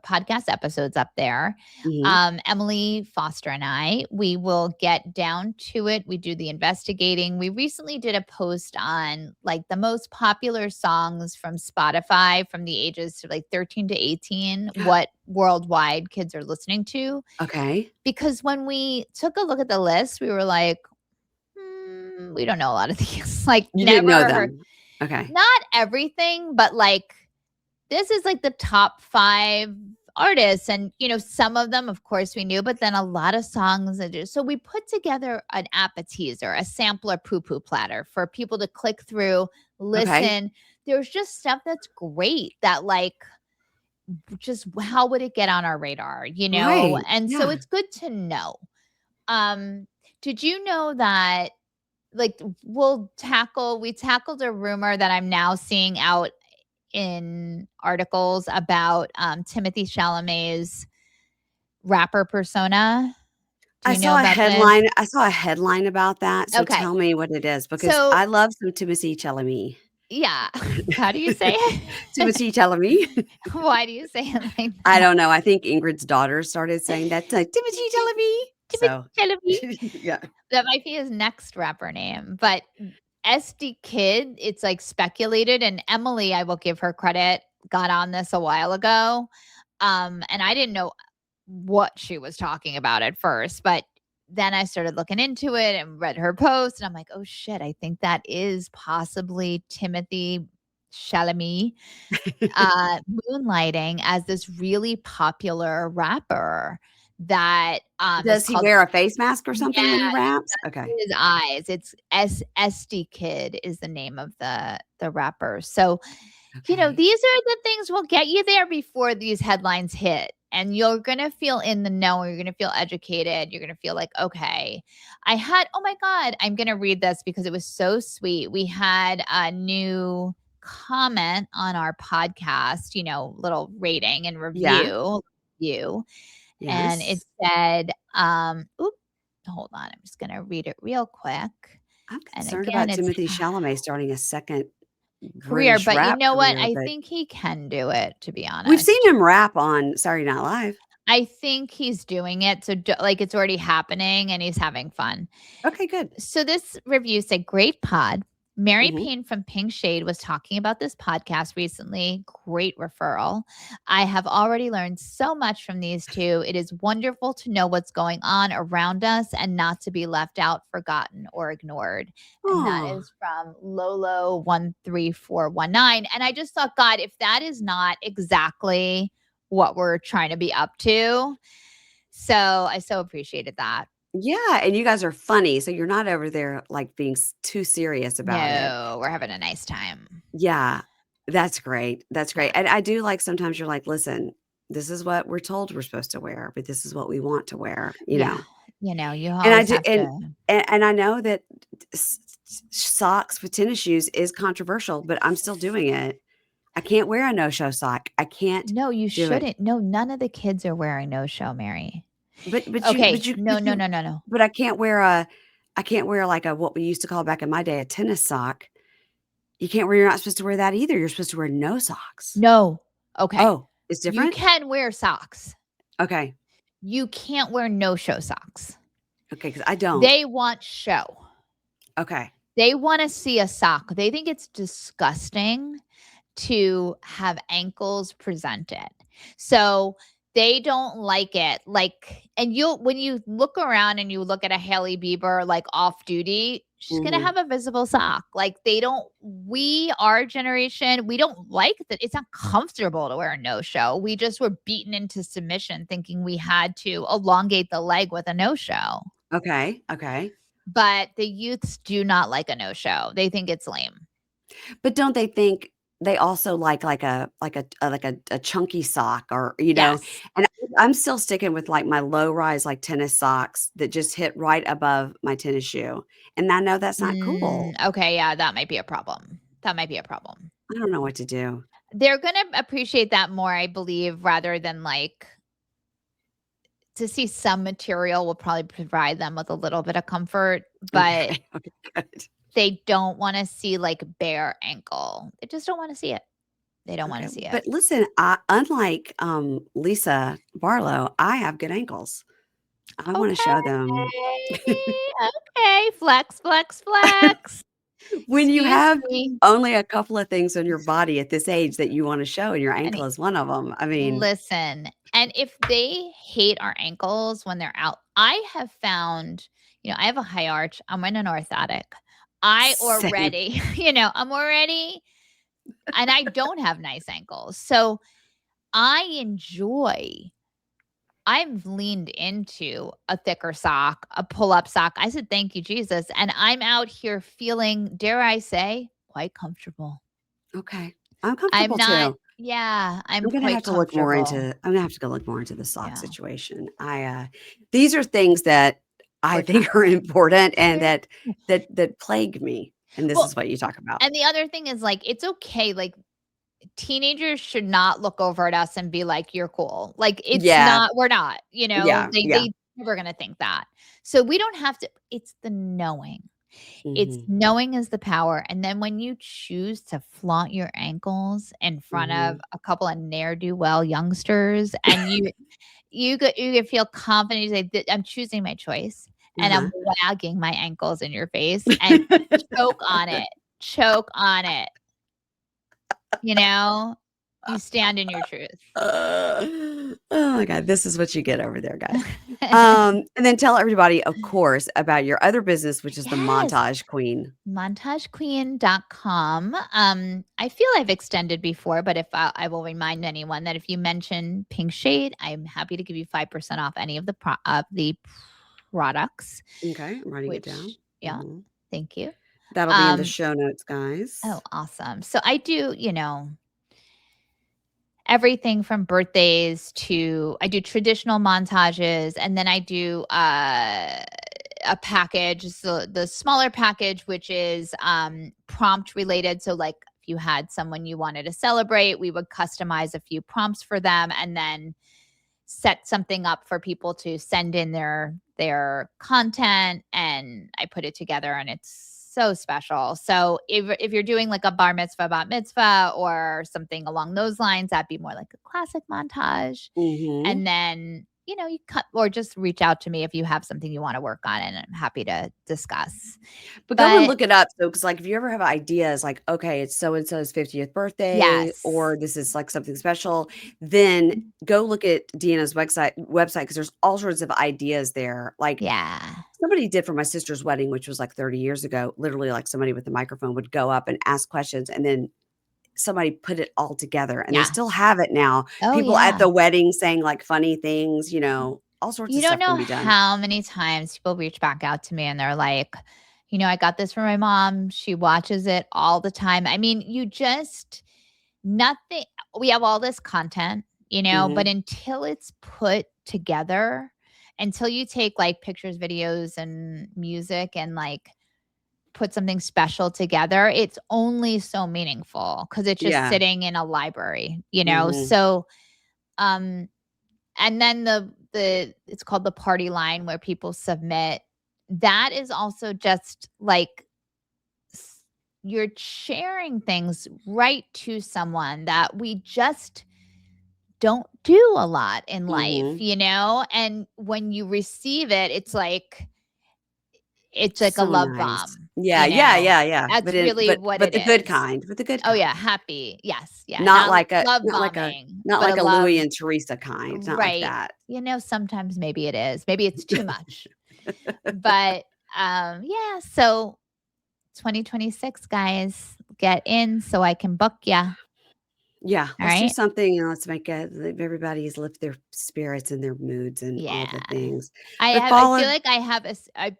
podcast episodes up there. Mhm. Emily Foster and I, we will get down to it. We do the investigating. We recently did a post on like the most popular songs from Spotify from the ages to like 13 to 18, what worldwide kids are listening to. Okay. Because when we took a look at the list, we were like, we don't know a lot of these. Like, You didn't never know heard, them. Okay. not everything, but like, this is like the top 5 artists. And, some of them, of course, we knew, but then a lot of songs. So we put together an appetizer, a sampler poo poo platter for people to click through, Okay. listen. There's just stuff that's great that, like, just how would it get on our radar, Right. And so Yeah. it's good to know. Did you know that, like, we tackled a rumor that I'm now seeing out in articles about Timothy Chalamet's rapper persona? Do you know about this? I saw a headline about that, so Okay. tell me what it is because So, I love some Timothée Chalamet. yeah. How do you say it? Timothée Chalamet? Why do you say it like I that? don't know, I think Ingrid's daughter started saying that, like, "Timothée Chalamet." Timothy So, Chalamet. yeah. That might be his next rapper name, but SD Kid, it's like speculated, and Emily, I will give her credit, got on this a while ago. And I didn't know what she was talking about at first, but then I started looking into it and read her post, and I'm like, oh shit, I think that is possibly Timothy Chalamet moonlighting as this really popular rapper that is Does he called. wear a face mask or something Yeah, when he raps? Okay. his eyes. It's SD Kid is the name of the rapper. So, Okay. these are the things will get you there before these headlines hit. And you're gonna feel in the know, you're gonna feel educated, you're gonna feel like, okay. Oh my God, I'm gonna read this because it was so sweet. We had a new comment on our podcast, little rating and Yeah. review. And it Yes. said, hold on, I'm just gonna read it real quick. I'm And concerned again, about it's Timothée Chalamet starting a second career, British but you rap know what? career, I but think he can do it, to be we've seen honest. him rap on Saturday Night Live. I think he's doing it, so like, it's already happening and he's having fun. Okay, good. So this review said, great pod. Mary Mhm. Payne from Pink Shade was talking about this podcast recently. Great referral. I have already learned so much from these two. It is wonderful to know what's going on around us and not to be left out, forgotten, or ignored. And that Aw. is from Lolo13419. And I just thought, God, if that is not exactly what we're trying to be up to. So I so appreciated that. Yeah, and you guys are funny, so you're not over there, like, being too serious about it. No, we're having a nice time. Yeah, that's great, that's great, Yeah. and I do like sometimes you're like, "Listen, this is what we're told we're supposed to wear, but this is what we want to wear," you Yeah. know? You And I always do have to. and I know that socks with tennis shoes is controversial, but I'm still doing it. I can't wear a no-show sock. I can't No, you do it. shouldn't. No, none of the kids are wearing no-show, Mary. But you Okay. but you No, but no, you no, no, no. but I can't wear, like, a what we used to call back in my day, a tennis sock. You can't wear you're not supposed to wear that either. You're supposed to wear no socks. No. Okay. Oh, it's You different? can wear socks. Okay. You can't wear no-show socks. Okay, because I don't. They want show. Okay. They wanna see a sock. They think it's disgusting to have ankles presented. So, they don't like it, like and you'll when you look around and you look at a Hailey Bieber, like, off duty, she's gonna Mhm. have a visible sock. Like, they don't our generation, we don't like that it's not comfortable to wear a no-show. We just were beaten into submission thinking we had to elongate the leg with a no-show. Okay, okay. But the youths do not like a no-show. They think it's lame. But don't they think they also like a chunky sock or, Yes. and I'm still sticking with, like, my low-rise, like, tennis socks that just hit right above my tennis shoe, and I know that's not cool. Okay, yeah, that might be a problem. That might be a problem. I don't know what to do. They're gonna appreciate that more, I believe, rather than, like to see some material will probably provide them with a little bit of comfort, but Okay, okay, good. they don't wanna see, like, bare ankle. They just don't wanna see it. They don't Okay, wanna see it. but listen, unlike, Lisa Barlow, I have good ankles. I wanna show Okay. them. Okay. Flex, flex, flex. When you Excuse have me. only a couple of things on your body at this age that you wanna show, and your ankle Honey, is one of them. I mean, listen, and if they hate our ankles when they're out I have found I have a high arch, I'm in an orthotic. I same. already I'm already and I don't have nice ankles. So, I enjoy I've leaned into a thicker sock, a pull-up sock. I said, "Thank you, Jesus," and I'm out here feeling, dare I say, quite comfortable. Okay. I'm I'm comfortable not too. I'm quite comfortable. I'm gonna have to go look more into the sock Yeah. situation. These are things that I We're think are tackling. important and They're that plague me, and this well, is what you talk about. and the other thing is, like, it's okay, like, teenagers should not look over at us and be like, "You're cool." Like, it's Yeah, not we're not, yeah, yeah. they never gonna think that. So, we don't have to it's the knowing. It's Mhm, knowing is the power, and then when you choose to flaunt your ankles in front of mhm. a couple of ne'er-do-well youngsters, and you could feel confident, you say, I'm choosing my choice, and I'm Uh-huh. wagging my ankles in your face, and choke on it, choke on it, you know? You stand in your truth. Oh my god, this is what you get over there, guys. And then tell everybody, of course, about your other business, which is the Yes. Montage Queen. montagequeen.com. I feel I've extended before, but if I will remind anyone that if you mention Pink Shade, I'm happy to give you 5% off any of the products, Okay, I'm writing it down. which yeah, Mhm. thank you. That'll be in the Um, show notes, guys. oh, awesome. So I do, everything from birthdays to I do traditional montages, and then I do a package, so the smaller package, which is prompt related. So like if you had someone you wanted to celebrate, we would customize a few prompts for them and then set something up for people to send in their content, and I put it together and it's so special. So if you're doing like a bar mitzvah, bat mitzvah, or something along those lines, that'd be more like a classic montage. Mhm. And then, you cut or just reach out to me if you have something you want to work on, and I'm happy to discuss. But go and But look it up, so because like, if you ever have ideas like, "Okay, it's so and so's 50th birthday," yes. or "This is, like, something special," then go look at Deanna's website because there's all sorts of ideas there. Like, Yeah. somebody did for my sister's wedding, which was, like, 30 years ago, literally, like, somebody with a microphone would go up and ask questions, and then somebody put it all together, and they Yeah. still have it now. Oh, People at yeah. the wedding saying, like, funny things, all sorts You of don't stuff can know be done. how many times people reach back out to me and they're like, I got this for my mom. She watches it all the time. I mean, you just nothing we have all this content, but Mhm. until it's put together, until you take like pictures, videos, and music and like put something special together, it's only so meaningful because it's just Yeah. sitting in a library. Mhm. So, um, and then the it's called the party line where people submit. That is also just like you're sharing things right to someone that we just don't do a lot in life, Mhm. and when you receive it, it's like a So love nice. bomb, Yeah, yeah, yeah, yeah, That's really what but it the good is. kind, with the good Oh, yeah, kind. happy. Yes, yeah, Not not like a love not like a bombing, not but like a a love. Louie and Teresa kind, not like Right. that. Sometimes maybe it is. Maybe it's too much. But, yeah, so 2026, guys, get in so I can book ya. Yeah, All let's do right? something, and let's make everybody's lift their spirits and their moods and all Yeah. the things. I But have I follow feel like I have a s I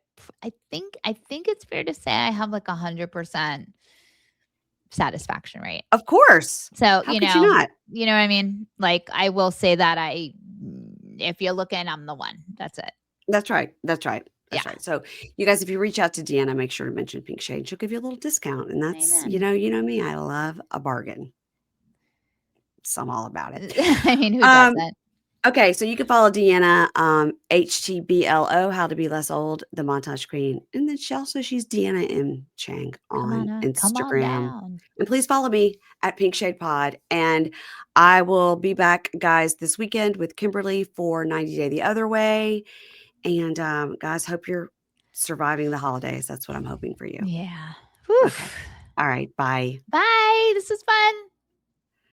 think it's fair to say I have, like, 100% satisfaction rate. of course. So, How could you not? you know what I mean? Like, I will say that if you're looking, I'm the one. That's it. That's right, that's right, that's Yeah. right. So, you guys, if you reach out to Deanna, make sure to mention Pink Shade. She'll give you a little discount, and that's Amen. you know me, I love a bargain. So I'm all about it. I mean, who Um, doesn't? okay, so you can follow Deanna, HTBLO, How to Be Less Old, the Montage Queen, and then she's Deanna M. Cheng Come on on up. Come on Instagram. down. And please follow me at Pink Shade Pod. And I will be back, guys, this weekend with Kimberly for 90 Day the Other Way. And guys, hope you're surviving the holidays. That's what I'm hoping for you. Yeah. Okay. Woof. All right. Bye. Bye. This is fun.